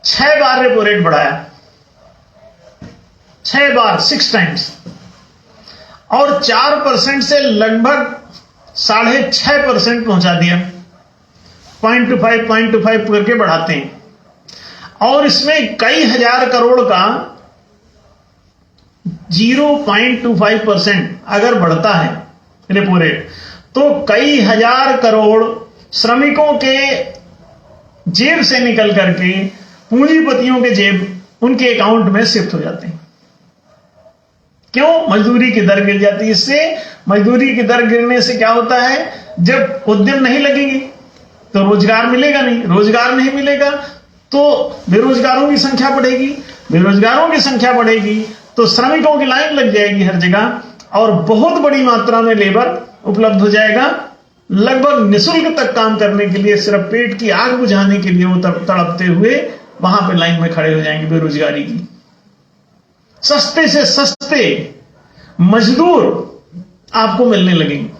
6 बार रेपो रेट बढ़ाया, 6 बार, 6 टाइम्स, और 4% से लगभग 6.5% पहुंचा दिया। 0.25 करके बढ़ाते हैं, और इसमें कई हजार करोड़ का 0.25% अगर बढ़ता है रेपो रेट, तो कई हजार करोड़ श्रमिकों के जेब से निकल करके पूंजीपतियों के जेब, उनके अकाउंट में शिफ्ट हो जाते हैं। क्यों? मजदूरी की दर गिर जाती है। इससे मजदूरी की दर गिरने से क्या होता है? जब उद्यम नहीं लगेगी तो रोजगार मिलेगा नहीं, रोजगार नहीं मिलेगा तो बेरोजगारों की संख्या बढ़ेगी, बेरोजगारों की संख्या बढ़ेगी तो श्रमिकों की लाइन लग जाएगी हर जगह, और बहुत बड़ी मात्रा में लेबर उपलब्ध हो जाएगा। लगभग निःशुल्क तक काम करने के लिए, सिर्फ पेट की आग बुझाने के लिए वो तड़पते हुए वहां पे लाइन में खड़े हो जाएंगे बेरोजगारी की। सस्ते से सस्ते मजदूर आपको मिलने लगेंगे।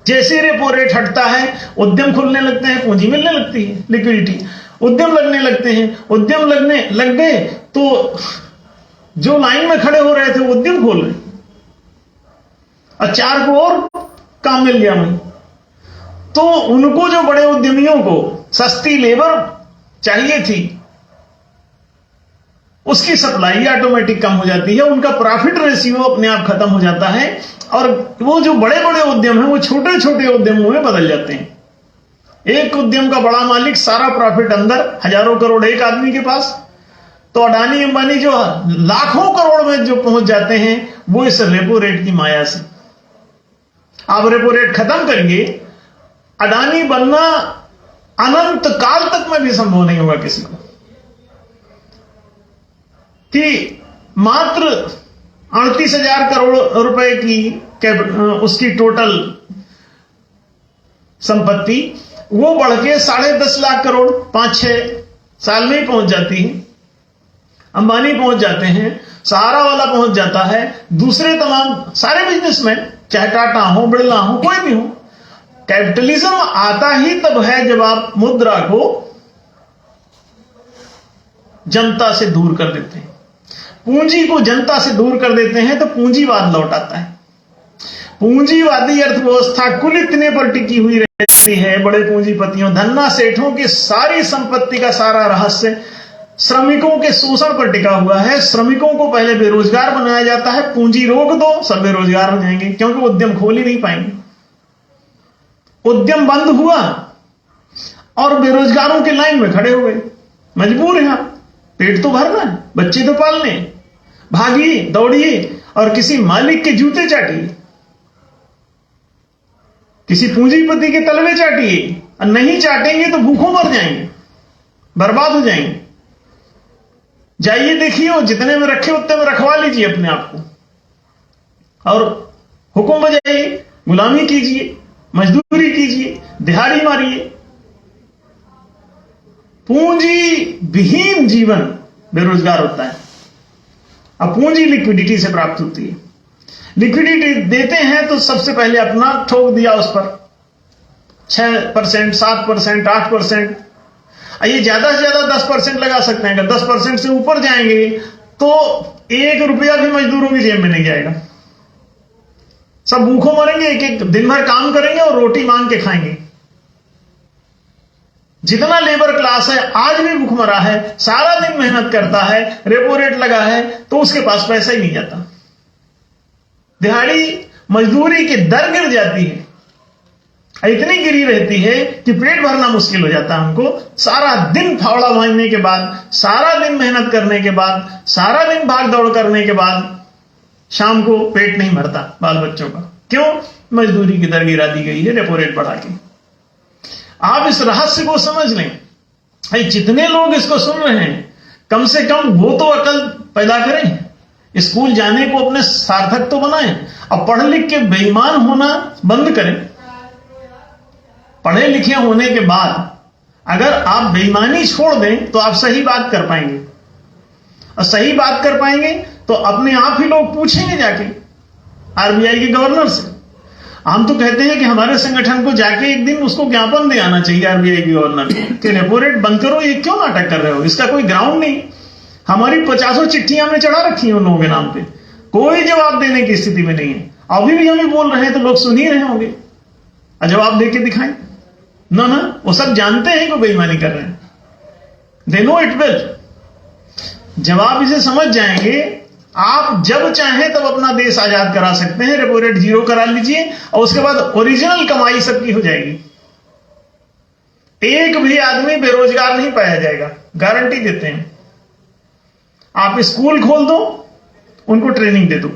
जैसे रेपो रेट हटता है, उद्यम खुलने लगते हैं, पूंजी मिलने लगती है, लिक्विडिटी, उद्यम लगने लगते हैं। उद्यम लगने लग गए तो जो लाइन में खड़े हो रहे थे वो उद्यम खोल रहे, और 4 को और काम मिल गया वहीं। तो उनको, जो बड़े उद्यमियों को सस्ती लेबर चाहिए थी, उसकी सप्लाई ऑटोमेटिक कम हो जाती है, उनका प्रॉफिट रेशियो अपने आप खत्म हो जाता है, और वो जो बड़े बड़े उद्यम हैं वो छोटे छोटे उद्यमों में बदल जाते हैं। एक उद्यम का बड़ा मालिक, सारा प्रॉफिट अंदर, हजारों करोड़ एक आदमी के पास। तो अडानी अंबानी जो लाखों करोड़ में जो पहुंच जाते हैं, वो इस रेपो रेट की माया से। आप रेपो रेट खत्म करिए, अडानी बनना अनंत काल तक में भी संभव नहीं होगा किसी को कि मात्र 38,000 करोड़ रुपए की उसकी टोटल संपत्ति वो बढ़ के 10.5 लाख करोड़ 5-6 साल में ही पहुंच जाती है। अंबानी पहुंच जाते हैं, सहारा वाला पहुंच जाता है, दूसरे तमाम सारे बिजनेसमैन, चाहे टाटा हो, बिरला हो, कोई भी हो। कैपिटलिज्म आता ही तब है जब आप मुद्रा को जनता से दूर कर देते हैं, पूंजी को जनता से दूर कर देते हैं, तो पूंजीवाद लौट आता है। पूंजीवादी अर्थव्यवस्था कुल इतने पर टिकी हुई रहती है, बड़े पूंजीपतियों, धन्ना सेठों की सारी संपत्ति का सारा रहस्य श्रमिकों के शोषण पर टिका हुआ है। श्रमिकों को पहले बेरोजगार बनाया जाता है, पूंजी रोक दो, सब बेरोजगार हो जाएंगे, क्योंकि उद्यम खोल ही नहीं पाएंगे। उद्यम बंद हुआ और बेरोजगारों के लाइन में खड़े हो गए, मजबूर हैं आप, पेट तो भरना है, बच्चे तो पालने, भागिए दौड़िए और किसी मालिक के जूते चाटिए, किसी पूंजीपति के तलवे चाटिए, और नहीं चाटेंगे तो भूखों मर जाएंगे, बर्बाद हो जाएंगे। जाइए देखिए, वो जितने में रखे उतने में रखवा लीजिए अपने आप को और हुक्म बजाइए, गुलामी कीजिए, मजदूरी कीजिए, दिहाड़ी मारिए। पूंजी विहीन जीवन बेरोजगार होता है। अब पूंजी लिक्विडिटी से प्राप्त होती है। लिक्विडिटी देते हैं तो सबसे पहले अपना ठोक दिया उस पर 6%, 7%, 8%, ये ज्यादा से ज्यादा 10% लगा सकते हैं। अगर 10% से ऊपर जाएंगे तो 1 रुपया भी मजदूरों की जेब में नहीं जाएगा, सब भूखों मरेंगे, एक एक दिन भर काम करेंगे और रोटी मांग के खाएंगे। जितना लेबर क्लास है आज भी भूखमरा है, सारा दिन मेहनत करता है, रेपो रेट लगा है तो उसके पास पैसा ही नहीं जाता। दिहाड़ी मजदूरी की दर गिर जाती है, इतनी गिरी रहती है कि पेट भरना मुश्किल हो जाता है हमको। सारा दिन फावड़ा भाजने के बाद, सारा दिन मेहनत करने के बाद, सारा दिन भाग दौड़ करने के बाद शाम को पेट नहीं भरता बाल बच्चों का। क्यों? मजदूरी की दर गिरा दी गई है रेपो रेट बढ़ा के। आप इस रहस्य को समझ लें। जितने लोग इसको सुन रहे हैं, कम से कम वो तो अकल पैदा करें, स्कूल जाने को अपने सार्थक तो बनाएं और पढ़ लिख के बेईमान होना बंद करें। पढ़े लिखे होने के बाद अगर आप बेईमानी छोड़ दें तो आप सही बात कर पाएंगे, और सही बात कर पाएंगे तो अपने आप ही लोग पूछेंगे जाके आरबीआई के गवर्नर से। हम तो कहते हैं कि हमारे संगठन को जाके एक दिन उसको ज्ञापन दे आना चाहिए आरबीआई के गवर्नर को कि रेपो रेट बंद करो, ये क्यों नाटक कर रहे हो, इसका कोई ग्राउंड नहीं। हमारी 50 चिट्ठियां हमने चढ़ा रखी हैं उन लोगों के नाम पे, कोई जवाब देने की स्थिति में नहीं है। अभी भी हम ही बोल रहे हैं तो लोग सुन ही रहे होंगे, और जवाब दे के दिखाएं ना। वो सब जानते हैं कि बेईमानी कर रहे हैं, दे नो इट वेल। जब आप इसे समझ जाएंगे, आप जब चाहें तब अपना देश आजाद करा सकते हैं। रेपो रेट 0 करा लीजिए और उसके बाद ओरिजिनल कमाई सबकी हो जाएगी। एक भी आदमी बेरोजगार नहीं पाया जाएगा, गारंटी देते हैं। आप स्कूल खोल दो, उनको ट्रेनिंग दे दो,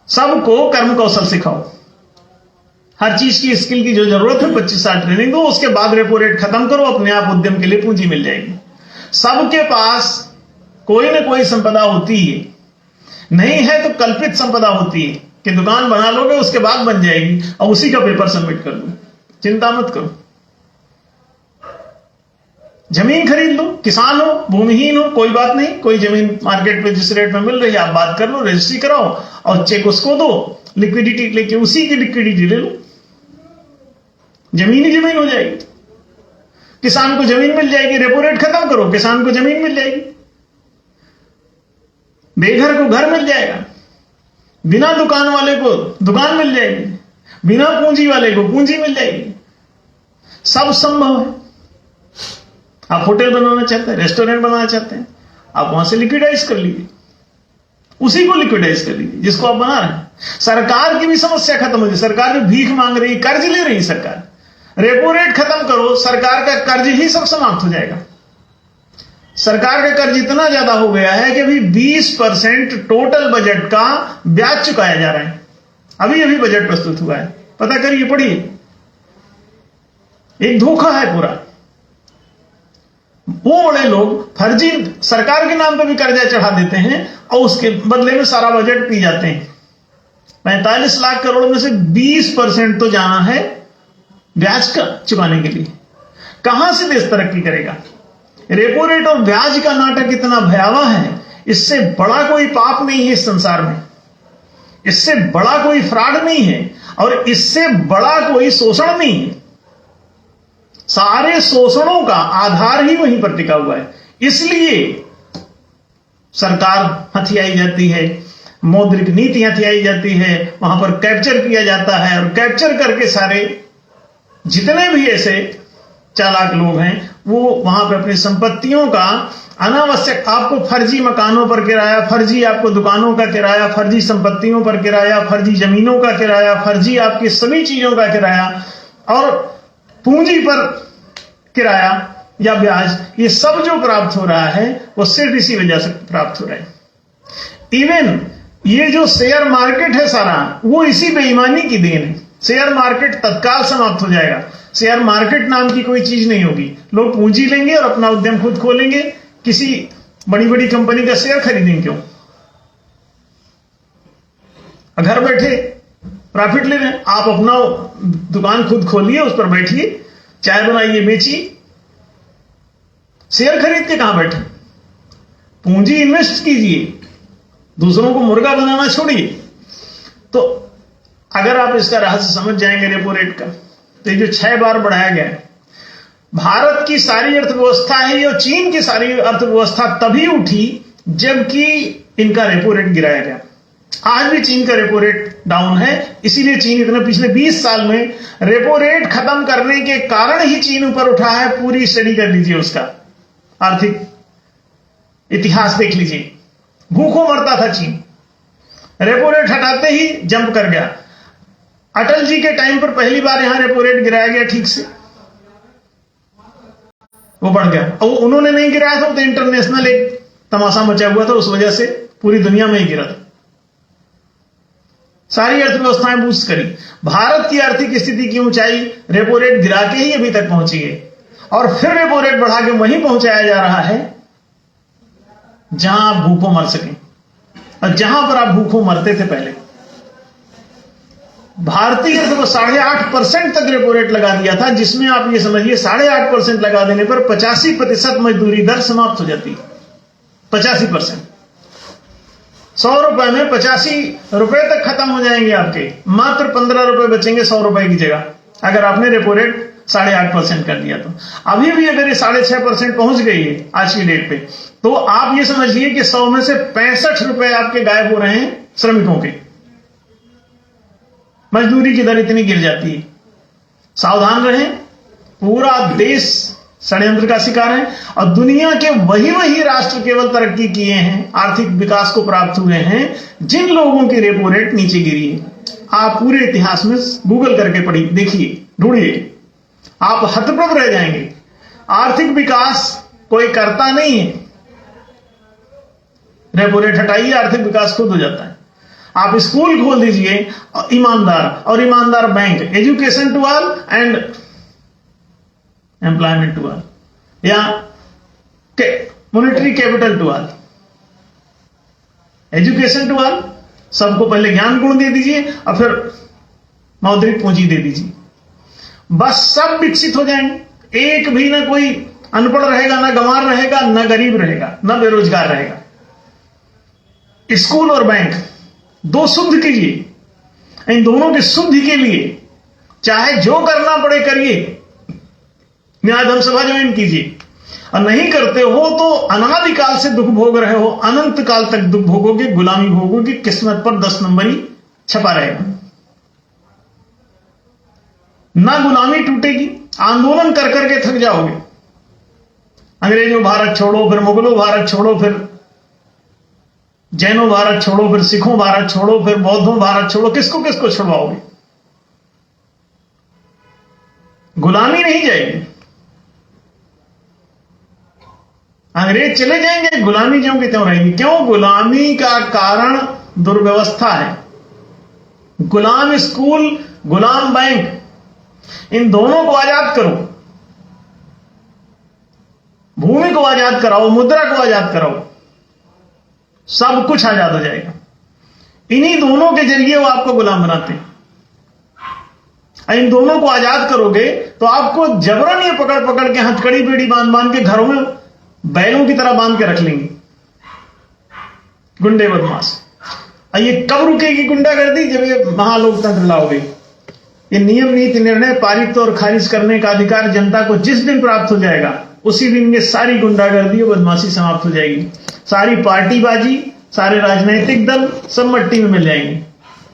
सबको कर्म कौशल सिखाओ, हर चीज की स्किल की जो जरूरत है 25 साल ट्रेनिंग दो, उसके बाद रेपो रेट खत्म करो, अपने आप उद्यम के लिए पूंजी मिल जाएगी। सबके पास कोई ना कोई संपदा होती है, नहीं है तो कल्पित संपदा होती है कि दुकान बना लोगे उसके बाद बन जाएगी और उसी का पेपर सबमिट कर लो, चिंता मत करो। जमीन खरीद लो, किसान हो, भूमिहीन हो, कोई बात नहीं, कोई जमीन मार्केट में जिस रेट में मिल रही है आप बात कर लो, रजिस्ट्री कराओ और चेक उसको दो, लिक्विडिटी लेके उसी की लिक्विडिटी ले लो, जमीन ही जमीन हो जाएगी। किसान को जमीन मिल जाएगी, रेपो रेट खत्म करो, किसान को जमीन मिल जाएगी, बेघर को घर मिल जाएगा, बिना दुकान वाले को दुकान मिल जाएगी, बिना पूंजी वाले को पूंजी मिल जाएगी। सब संभव है। आप होटल बनाना चाहते हैं, रेस्टोरेंट बनाना चाहते हैं, आप वहां से लिक्विडाइज कर लीजिए, उसी को लिक्विडाइज कर लीजिए जिसको आप बना रहे हैं। सरकार की भी समस्या खत्म हो जाए। सरकार भी भीख मांग रही, कर्ज ले रही सरकार, रेपो रेट खत्म करो, सरकार का कर्ज ही सब समाप्त हो जाएगा। सरकार का कर्ज इतना ज्यादा हो गया है कि अभी 20% टोटल बजट का ब्याज चुकाया जा रहा है। अभी बजट प्रस्तुत हुआ है, पता करिए, पढ़िए। एक धोखा है पूरा। वो बड़े लोग फर्जी सरकार के नाम पे भी कर्जा चढ़ा देते हैं और उसके बदले में सारा बजट पी जाते हैं। 45 लाख करोड़ में से 20% तो जाना है ब्याज का चुकाने के लिए। कहां से देश तरक्की करेगा? रेपो रेट और ब्याज का नाटक इतना भयावह है, इससे बड़ा कोई पाप नहीं है इस संसार में, इससे बड़ा कोई फ्रॉड नहीं है और इससे बड़ा कोई शोषण नहीं है। सारे शोषणों का आधार ही वहीं पर टिका हुआ है। इसलिए सरकार हथियाई जाती है, मौद्रिक नीति हथियाई जाती है, वहां पर कैप्चर किया जाता है और कैप्चर करके सारे जितने भी ऐसे चालाक लोग हैं वो वहां पर अपनी संपत्तियों का अनावश्यक, आपको फर्जी मकानों पर किराया, फर्जी आपको दुकानों का किराया, फर्जी संपत्तियों पर किराया, फर्जी जमीनों का किराया, फर्जी आपकी सभी चीजों का किराया और पूंजी पर किराया या ब्याज, ये सब जो प्राप्त हो रहा है वो सिर्फ इसी वजह से प्राप्त हो रहा है। इवन ये जो शेयर मार्केट है सारा, वो इसी बेईमानी की देन है। शेयर मार्केट तत्काल समाप्त हो जाएगा। शेयर मार्केट नाम की कोई चीज नहीं होगी। लोग पूंजी लेंगे और अपना उद्यम खुद खोलेंगे, किसी बड़ी बड़ी कंपनी का शेयर खरीदेंगे क्यों? घर बैठे प्रॉफिट ले रहे हैं। आप अपना दुकान खुद खोलिए, उस पर बैठिए, चाय बनाइए, बेचिए। शेयर खरीद के कहां बैठे? पूंजी इन्वेस्ट कीजिए, दूसरों को मुर्गा बनाना छोड़िए। तो अगर आप इसका रहस्य समझ जाएंगे रेपो रेट का, तो ये जो 6 बार बढ़ाया गया है, भारत की सारी अर्थव्यवस्था है ये, और चीन की सारी अर्थव्यवस्था तभी उठी जबकि इनका रेपो रेट गिराया गया। आज भी चीन का रेपो रेट डाउन है, इसीलिए चीन इतने पिछले 20 साल में रेपो रेट खत्म करने के कारण ही चीन ऊपर उठा है। पूरी स्टडी कर लीजिए, उसका आर्थिक इतिहास देख लीजिए। भूखों मरता था चीन, रेपो रेट हटाते ही जंप कर गया। अटल जी के टाइम पर पहली बार यहां रेपो रेट गिराया गया, ठीक से वो बढ़ गया। और उन्होंने नहीं गिराया था तो इंटरनेशनल एक तमाशा मचा हुआ था, उस वजह से पूरी दुनिया में ही गिरा था। सारी अर्थव्यवस्थाएं बूस्ट करी। भारत की आर्थिक स्थिति की ऊंचाई रेपो रेट गिरा के ही अभी तक पहुंची है, और फिर रेपो रेट बढ़ा के वहीं पहुंचाया जा रहा है जहां आप भूखों मर सकें, और जहां पर आप भूखों मरते थे पहले। भारतीय अर्थव्यवस्था 8.5% तक रेपो रेट लगा दिया था, जिसमें आप ये समझिए 8.5% लगा देने पर 85% मजदूरी दर समाप्त हो जाती है। 85%, 100 रुपए में 85 रुपए तक खत्म हो जाएंगे आपके, मात्र 15 रुपए बचेंगे 100 रुपए की जगह, अगर आपने रेपो रेट 8.5% कर दिया। तो अभी भी अगर ये 6.5% पहुंच गई है आज की डेट पे, तो आप ये समझिए कि 100 में से 65 रुपए आपके गायब हो रहे हैं श्रमिकों के। मजदूरी की दर इतनी गिर जाती है। सावधान रहें, पूरा देश षड्यंत्र का शिकार है, और दुनिया के वही राष्ट्र केवल तरक्की किए हैं, आर्थिक विकास को प्राप्त हुए हैं, जिन लोगों की रेपो रेट नीचे गिरी है। आप पूरे इतिहास में गूगल करके पढ़िए, देखिए, ढूंढिए, आप हतप्रभ रह जाएंगे। आर्थिक विकास कोई करता नहीं है, रेपो रेट हटाइए, आर्थिक विकास खुद हो जाता है। आप स्कूल खोल दीजिए, ईमानदार bank, education to all and employment to all, या monetary capital to all. Education to all, सबको पहले ज्ञान गुण दे दीजिए और फिर मौद्रिक पूंजी दे दीजिए, बस सब विकसित हो जाएंगे। एक भी ना कोई अनपढ़ रहेगा, ना गंवार रहेगा, ना गरीब रहेगा, ना बेरोजगार रहेगा। स्कूल और बैंक दो शुद्ध कीजिए। इन दोनों की शुद्धि के लिए चाहे जो करना पड़े करिए, न्यायधर्म सभा ज्वाइन कीजिए, और नहीं करते हो तो अनादिकाल से दुख भोग रहे हो, अनंत काल तक दुख भोगोगे, गुलामी भोगोगे, किस्मत पर 10 नंबरी छपा रहेगा। ना गुलामी टूटेगी, आंदोलन कर करके थक जाओगे। अंग्रेजों भारत छोड़ो, फिर मुगलों भारत छोड़ो, फिर जैनों भारत छोड़ो, फिर सिखों भारत छोड़ो, फिर बौद्धों भारत छोड़ो, किसको किसको छुड़वाओगे? गुलामी नहीं जाएगी। अंग्रेज चले जाएंगे, गुलामी ज्यों की त्यों रहेगी। क्यों? गुलामी का कारण दुर्व्यवस्था है। गुलाम स्कूल, गुलाम बैंक, इन दोनों को आजाद करो। भूमि को आजाद कराओ, मुद्रा को आजाद कराओ, सब कुछ आजाद हो जाएगा। इन्हीं दोनों के जरिए वो आपको गुलाम बनाते हैं। इन दोनों को आजाद करोगे तो आपको जबरन ये पकड़ पकड़ के हथकड़ी बेड़ी बांध बांध के घरों में बैलों की तरह बांध के रख लेंगे गुंडे बदमाश। ये कब रुकेगी गुंडागर्दी? जब ये महालोकतंत्र लाओगे। ये नियम नीति निर्णय पारित और खारिज करने का अधिकार जनता को जिस दिन प्राप्त हो जाएगा उसी दिन ये सारी गुंडागर्दी और बदमाशी समाप्त हो जाएगी। सारी पार्टीबाजी, सारे राजनीतिक दल सब मट्टी में मिल जाएंगे।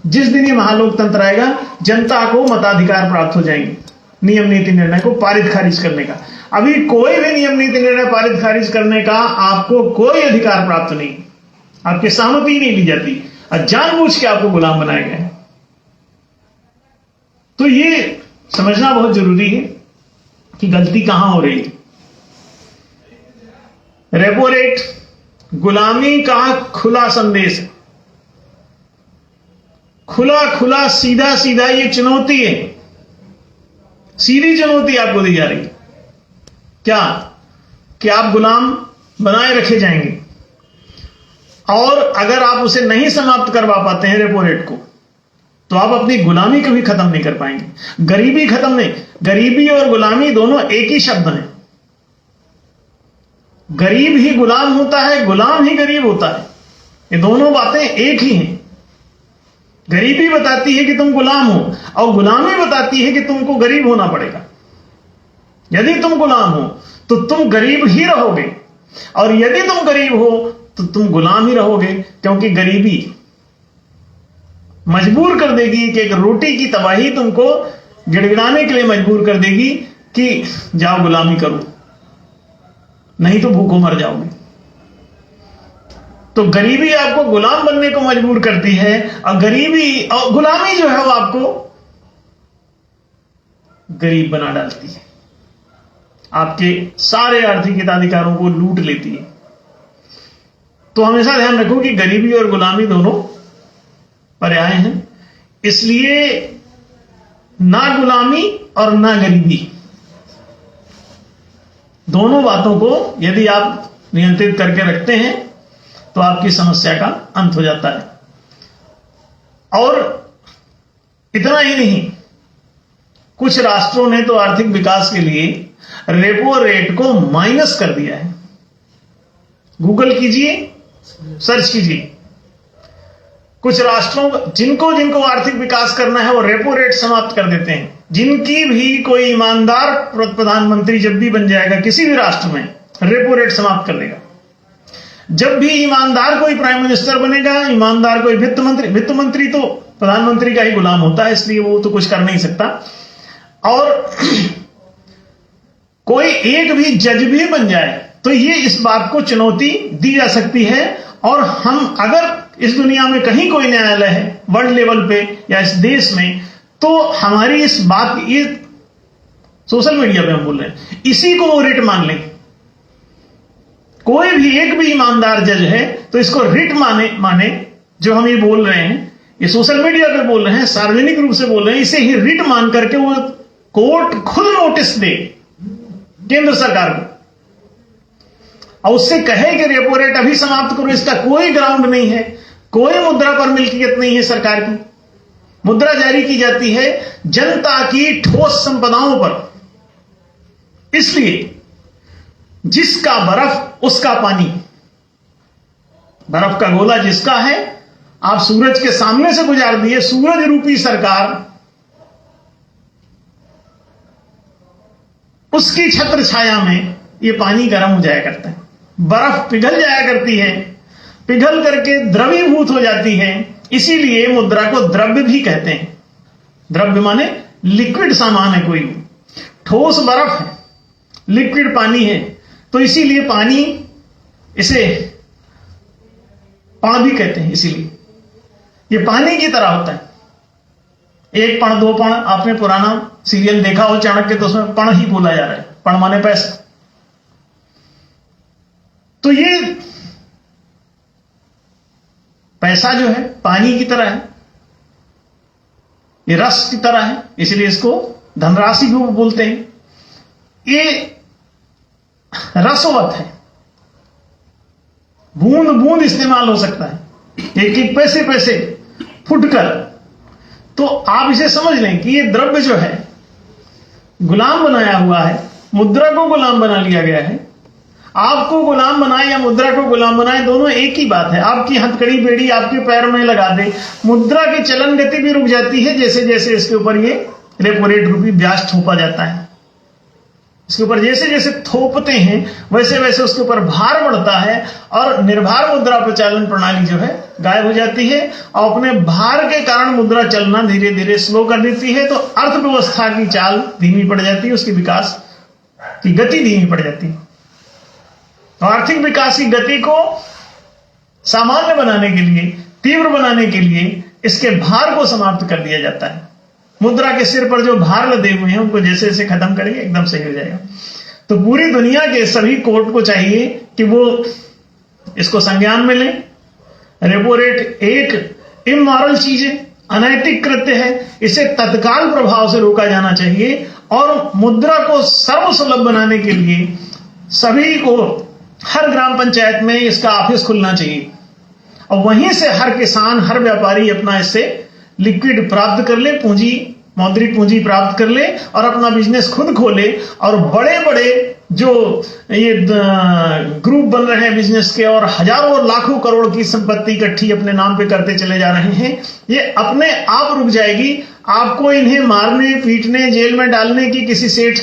जिस दिन ये महालोकतंत्र आएगा जनता को मताधिकार प्राप्त हो जाएंगे नियम नीति निर्णय को पारित खारिज करने का। अभी कोई भी नियम नीति निर्णय पारित खारिज करने का आपको कोई अधिकार प्राप्त नहीं, आपकी सहमति नहीं ली जाती और जानबूझ के आपको गुलाम बनाया गया है। तो ये समझना बहुत जरूरी है कि गलती कहां हो रही है। रेपो रेट गुलामी का खुला संदेश है, खुला खुला सीधा सीधा ये चुनौती है, सीधी चुनौती आपको दी जा रही है। क्या कि आप गुलाम बनाए रखे जाएंगे और अगर आप उसे नहीं समाप्त करवा पाते हैं रेपो रेट को तो आप अपनी गुलामी कभी खत्म नहीं कर पाएंगे। गरीबी खत्म नहीं, गरीबी और गुलामी दोनों एक ही शब्द हैं। गरीब ही गुलाम होता है, गुलाम ही गरीब होता है, ये दोनों बातें एक ही हैं। गरीबी बताती है कि तुम गुलाम हो और गुलामी बताती है कि तुमको गरीब होना पड़ेगा। यदि तुम गुलाम हो तो तुम गरीब ही रहोगे और यदि तुम गरीब हो तो तुम गुलाम ही रहोगे, क्योंकि गरीबी मजबूर कर देगी कि एक रोटी की तबाही तुमको गिड़गिड़ाने के लिए मजबूर कर देगी कि जाओ गुलामी करो, नहीं तो भूखों मर जाओगे। तो गरीबी आपको गुलाम बनने को मजबूर करती है और गरीबी और गुलामी जो है वो आपको गरीब बना डालती है, आपके सारे आर्थिक हिताधिकारों को लूट लेती है। तो हमेशा ध्यान रखो कि गरीबी और गुलामी दोनों पर्याय हैं, इसलिए ना गुलामी और ना गरीबी, दोनों बातों को यदि आप नियंत्रित करके रखते हैं तो आपकी समस्या का अंत हो जाता है। और इतना ही नहीं, कुछ राष्ट्रों ने तो आर्थिक विकास के लिए रेपो रेट को माइनस कर दिया है। गूगल कीजिए, सर्च कीजिए, कुछ राष्ट्रों जिनको जिनको आर्थिक विकास करना है वो रेपो रेट समाप्त कर देते हैं। जिनकी भी कोई ईमानदार प्रधानमंत्री जब भी बन जाएगा किसी भी राष्ट्र में, रेपो रेट समाप्त कर देगा। जब भी ईमानदार कोई प्राइम मिनिस्टर बनेगा, ईमानदार कोई वित्त मंत्री तो प्रधानमंत्री का ही गुलाम होता है, इसलिए वो तो कुछ कर नहीं सकता। और कोई एक भी जज भी बन जाए तो ये इस बात को चुनौती दी जा सकती है। और हम अगर इस दुनिया में कहीं कोई न्यायालय है वर्ल्ड लेवल पे या इस देश में, तो हमारी इस बात, ये सोशल मीडिया पे हम बोल रहे हैं, इसी को वो रिट मान लें। कोई भी एक भी ईमानदार जज है तो इसको रिट माने जो हम ये बोल रहे हैं, ये सोशल मीडिया पे बोल रहे हैं, सार्वजनिक रूप से बोल रहे हैं, इसे ही रिट मान करके वो कोर्ट खुद नोटिस दे केंद्र सरकार को और उससे कहे कि रेपो रेट अभी समाप्त करो। इसका कोई ग्राउंड नहीं है, कोई मुद्रा पर मिल्कियत नहीं है सरकार की। मुद्रा जारी की जाती है जनता की ठोस संपदाओं पर। इसलिए जिसका बर्फ उसका पानी, बर्फ का गोला जिसका है, आप सूरज के सामने से गुजार दिए, सूरज रूपी सरकार उसकी छत्र छाया में ये पानी गर्म हो जाया करता है, बर्फ पिघल जाया करती है, पिघल करके द्रवीभूत हो जाती है। इसीलिए मुद्रा को द्रव्य भी कहते हैं। द्रव्य माने लिक्विड सामान है, कोई ठोस बर्फ है, लिक्विड पानी है, तो इसीलिए पानी, इसे पण भी कहते हैं। इसीलिए ये पानी की तरह होता है, एक पण दो पण। आपने पुराना सीरियल देखा हो चाणक्य, तो उसमें पण ही बोला जा रहा है, पण माने पैसा। तो ये पैसा जो है पानी की तरह है, ये रस की तरह है, इसलिए इसको धनराशि भी बोलते हैं। ये रसवत है, बूंद बूंद इस्तेमाल हो सकता है, एक एक पैसे पैसे फुटकर। तो आप इसे समझ लें कि ये द्रव्य जो है गुलाम बनाया हुआ है, मुद्रा को गुलाम बना लिया गया है। आपको गुलाम बनाए या मुद्रा को गुलाम बनाए, दोनों एक ही बात है। आपकी हथकड़ी बेड़ी आपके पैर में लगा दे, मुद्रा की चलन गति भी रुक जाती है जैसे जैसे इसके ऊपर ये रेपो रेट रूपी ब्याज थोपा जाता है। इसके ऊपर जैसे जैसे थोपते हैं वैसे वैसे उसके ऊपर भार बढ़ता है और निर्भार मुद्रा प्रचालन प्रणाली जो है गायब हो जाती है और अपने भार के कारण मुद्रा चलना धीरे धीरे स्लो कर देती है। तो अर्थव्यवस्था की चाल धीमी पड़ जाती है, उसकी विकास की गति धीमी पड़ जाती है। तो आर्थिक विकास की गति को सामान्य बनाने के लिए, तीव्र बनाने के लिए इसके भार को समाप्त कर दिया जाता है। मुद्रा के सिर पर जो भार लदे हुए हैं उनको जैसे जैसे खत्म करेंगे एकदम सही हो जाएगा। तो पूरी दुनिया के सभी कोर्ट को चाहिए कि वो इसको संज्ञान में लें। रेपो रेट एक इमोरल चीज है, अनैतिक कृत्य है, इसे तत्काल प्रभाव से रोका जाना चाहिए और मुद्रा को सर्वसुलभ बनाने के लिए सभी को हर ग्राम पंचायत में इसका ऑफिस खुलना चाहिए और वहीं से हर किसान, हर व्यापारी अपना इससे लिक्विड प्राप्त कर ले, पूंजी, मौद्रिक पूंजी प्राप्त कर ले और अपना बिजनेस खुद खोले। और बड़े बड़े जो ये ग्रुप बन रहे हैं बिजनेस के और हजारों और लाखों करोड़ की संपत्ति इकट्ठी अपने नाम पे करते चले जा रहे हैं, ये अपने आप रुक जाएगी। आपको इन्हें मारने, पीटने, जेल में डालने की, किसी सेठ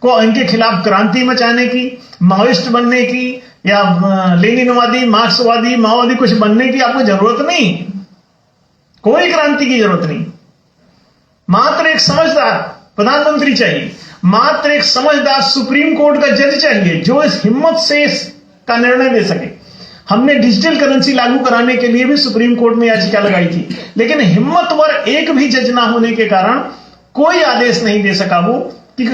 को इनके खिलाफ क्रांति मचाने की, माओइस्ट बनने की या लेनिनवादी, मार्क्सवादी, माओवादी कुछ बनने की आपको जरूरत नहीं। कोई क्रांति की जरूरत नहीं। मात्र एक समझदार प्रधानमंत्री चाहिए, मात्र एक समझदार सुप्रीम कोर्ट का जज चाहिए जो इस हिम्मत से इसका निर्णय ले सके। हमने डिजिटल करेंसी लागू कराने के लिए भी सुप्रीम कोर्ट में याचिका लगाई थी, लेकिन हिम्मतवर एक भी जज ना होने के कारण कोई आदेश नहीं दे सका वो कि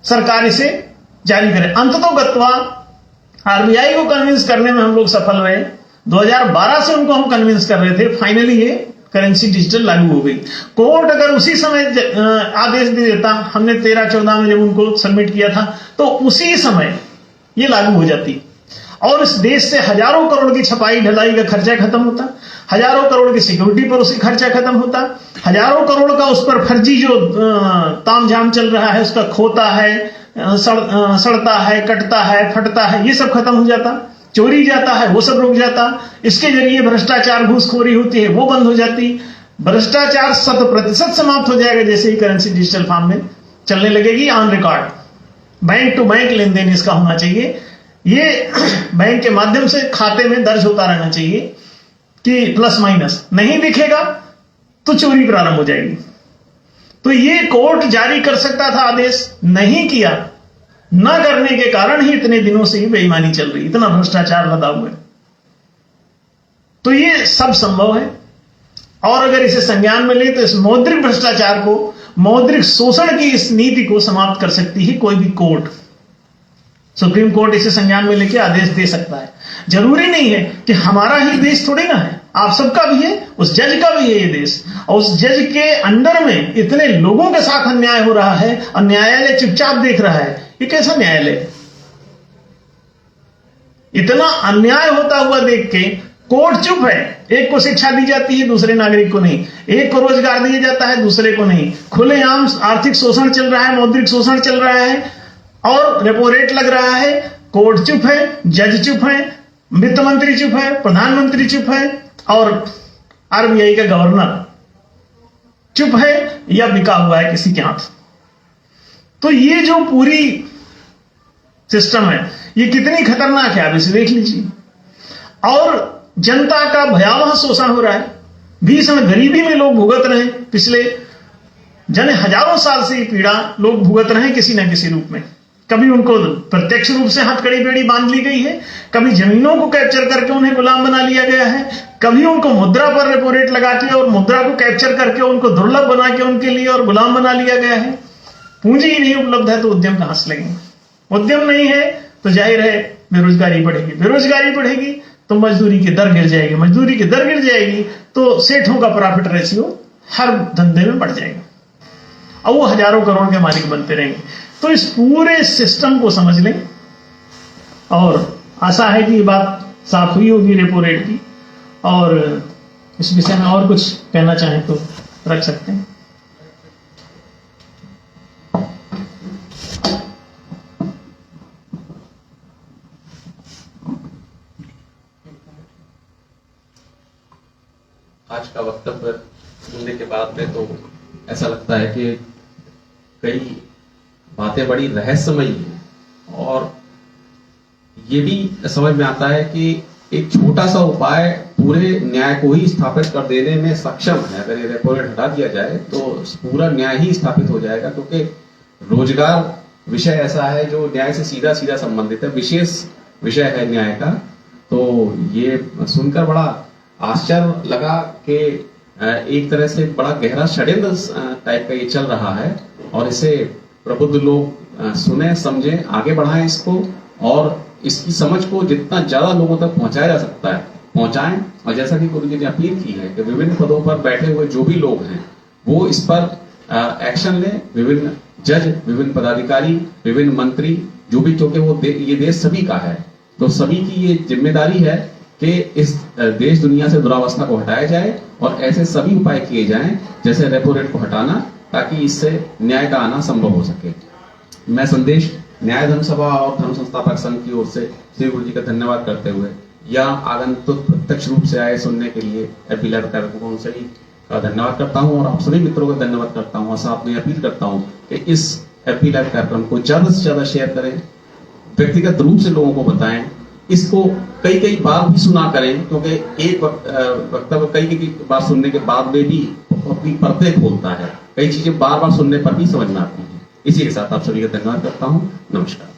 सरकार इसे जारी करे। अंततोगत्वा आरबीआई को कन्विंस करने में हम लोग सफल रहे। 2012 से उनको हम कन्विंस कर रहे थे, फाइनली ये करेंसी डिजिटल लागू हो गई। कोर्ट अगर उसी समय आदेश दे देता, हमने 13-14 में जब उनको सबमिट किया था, तो उसी समय ये लागू हो जाती और इस देश से हजारों करोड़ की छपाई ढलाई का खर्चा खत्म होता, हजारों करोड़ की सिक्योरिटी पर उसका खर्चा खत्म होता, हजारों करोड़ का उस पर फर्जी जो तामझाम चल रहा है उसका खोता है, सड़ता है, कटता है, फटता है, ये सब खत्म हो जाता। चोरी जाता है वो सब रुक जाता। इसके जरिए भ्रष्टाचार, घूसखोरी होती है वो बंद हो जाती। भ्रष्टाचार 100% समाप्त हो जाएगा जैसे ही करेंसी डिजिटल फॉर्म में चलने लगेगी। On record bank to bank लेन देन इसका होना चाहिए। ये बैंक के माध्यम से खाते में दर्ज होता रहना चाहिए कि प्लस माइनस नहीं दिखेगा तो चोरी प्रारंभ हो जाएगी। तो ये कोर्ट जारी कर सकता था आदेश, नहीं किया। न करने के कारण ही इतने दिनों से ही बेईमानी चल रही, इतना भ्रष्टाचार लदा हुआ है। तो ये सब संभव है और अगर इसे संज्ञान में ले तो इस मौद्रिक भ्रष्टाचार को, मौद्रिक शोषण की इस नीति को समाप्त कर सकती है कोई भी कोर्ट। सुप्रीम कोर्ट इसे संज्ञान में लेके आदेश दे सकता है। जरूरी नहीं है कि हमारा ही देश थोड़ी ना है, आप सबका भी है, उस जज का भी है ये देश। और उस जज के अंडर में इतने लोगों के साथ अन्याय हो रहा है और न्यायालय चुपचाप देख रहा है। ये कैसा न्यायालय है? इतना अन्याय होता हुआ देख के कोर्ट चुप है। एक को शिक्षा दी जाती है, दूसरे नागरिक को नहीं। एक को रोजगार दिया जाता है, दूसरे को नहीं। खुलेआम आर्थिक शोषण चल रहा है, मौद्रिक शोषण चल रहा है और रेपो रेट लग रहा है। कोर्ट चुप है, जज चुप है, वित्त मंत्री चुप है, प्रधानमंत्री चुप है और आरबीआई का गवर्नर चुप है या बिका हुआ है किसी के हाथ। तो ये जो पूरी सिस्टम है ये कितनी खतरनाक है, आप इसे देख लीजिए। और जनता का भयावह शोषण हो रहा है, भीषण गरीबी में लोग भुगत रहे हैं। पिछले हजारों साल से ये पीड़ा लोग भुगत रहे हैं किसी न किसी रूप में। कभी उनको प्रत्यक्ष रूप से हथकड़ी बेड़ी बांध ली गई है, कभी जमीनों को कैप्चर करके उन्हें गुलाम बना लिया गया है, कभी उनको मुद्रा पर रेपो रेट लगा के और मुद्रा को कैप्चर करके उनको दुर्लभ बना के उनके लिए और गुलाम बना लिया गया है। पूंजी ही नहीं उपलब्ध है तो उद्यम कहां से लगेंगे? उद्यम नहीं है तो जाहिर है बेरोजगारी बढ़ेगी, बेरोजगारी बढ़ेगी तो मजदूरी की दर गिर जाएगी, मजदूरी की दर गिर जाएगी तो सेठों का प्रॉफिट रेशियो हर धंधे में बढ़ जाएगा और वो हजारों करोड़ के मालिक बनते रहेंगे। तो इस पूरे सिस्टम को समझ लें और आशा है कि ये बात साफ हुई होगी रेपो रेट की, और इस विषय में और कुछ कहना चाहें तो रख सकते हैं। आज का वक्तव्य सुनने के बाद में तो ऐसा लगता है कि कई बातें बड़ी रहस्यमयी हैं, और ये भी समझ में आता है कि एक छोटा सा उपाय पूरे न्याय को ही स्थापित कर देने में सक्षम है। अगर ये रेपो रेट हटा दिया जाए तो पूरा न्याय ही स्थापित हो जाएगा, क्योंकि रोजगार विषय ऐसा है जो न्याय से सीधा सीधा संबंधित है, विशेष विषय है न्याय का। तो ये सुनकर बड़ा आश्चर्य लगा कि एक तरह से बड़ा गहरा षड्यंत्र टाइप का ये चल रहा है, और इसे प्रबुद्ध लोग सुने, समझें, आगे बढ़ाएं इसको, और इसकी समझ को जितना ज्यादा लोगों तक पहुंचाया जा सकता है पहुंचाएं। और जैसा कि गुरु जी ने अपील की है कि विभिन्न पदों पर बैठे हुए जो भी लोग हैं वो इस पर एक्शन लें, विभिन्न जज, विभिन्न पदाधिकारी, विभिन्न मंत्री, जो भी, क्योंकि वो ये देश सभी का है, तो सभी की ये जिम्मेदारी है कि इस देश दुनिया से दुरावस्था को हटाया जाए, और ऐसे सभी उपाय किए जाएं जैसे रेपो रेट को हटाना, ताकि इससे न्याय का आना संभव हो सके। मैं संदेश न्याय धर्म सभा और धर्म संस्थापक संघ की ओर से श्री गुरु जी का धन्यवाद करते हुए यहाँ आगंतुक प्रत्यक्ष रूप से आए सुनने के लिए एपीलैब कार्यक्रम उन सभी का धन्यवाद करता हूँ, और आप सभी मित्रों का धन्यवाद करता हूँ। और साथ में अपील करता हूँ कि इस एपीलैब कार्यक्रम को ज्यादा से ज्यादा शेयर करें, व्यक्तिगत रूप से लोगों को बताएं, इसको कई बार भी सुना करें, क्योंकि एक वक्तव्य कई बार सुनने के बाद में भी अपनी परतें खोलता है, कई चीजें बार बार सुनने पर भी समझ में आती हैं। इसी के साथ आप सभी का धन्यवाद करता हूँ। नमस्कार।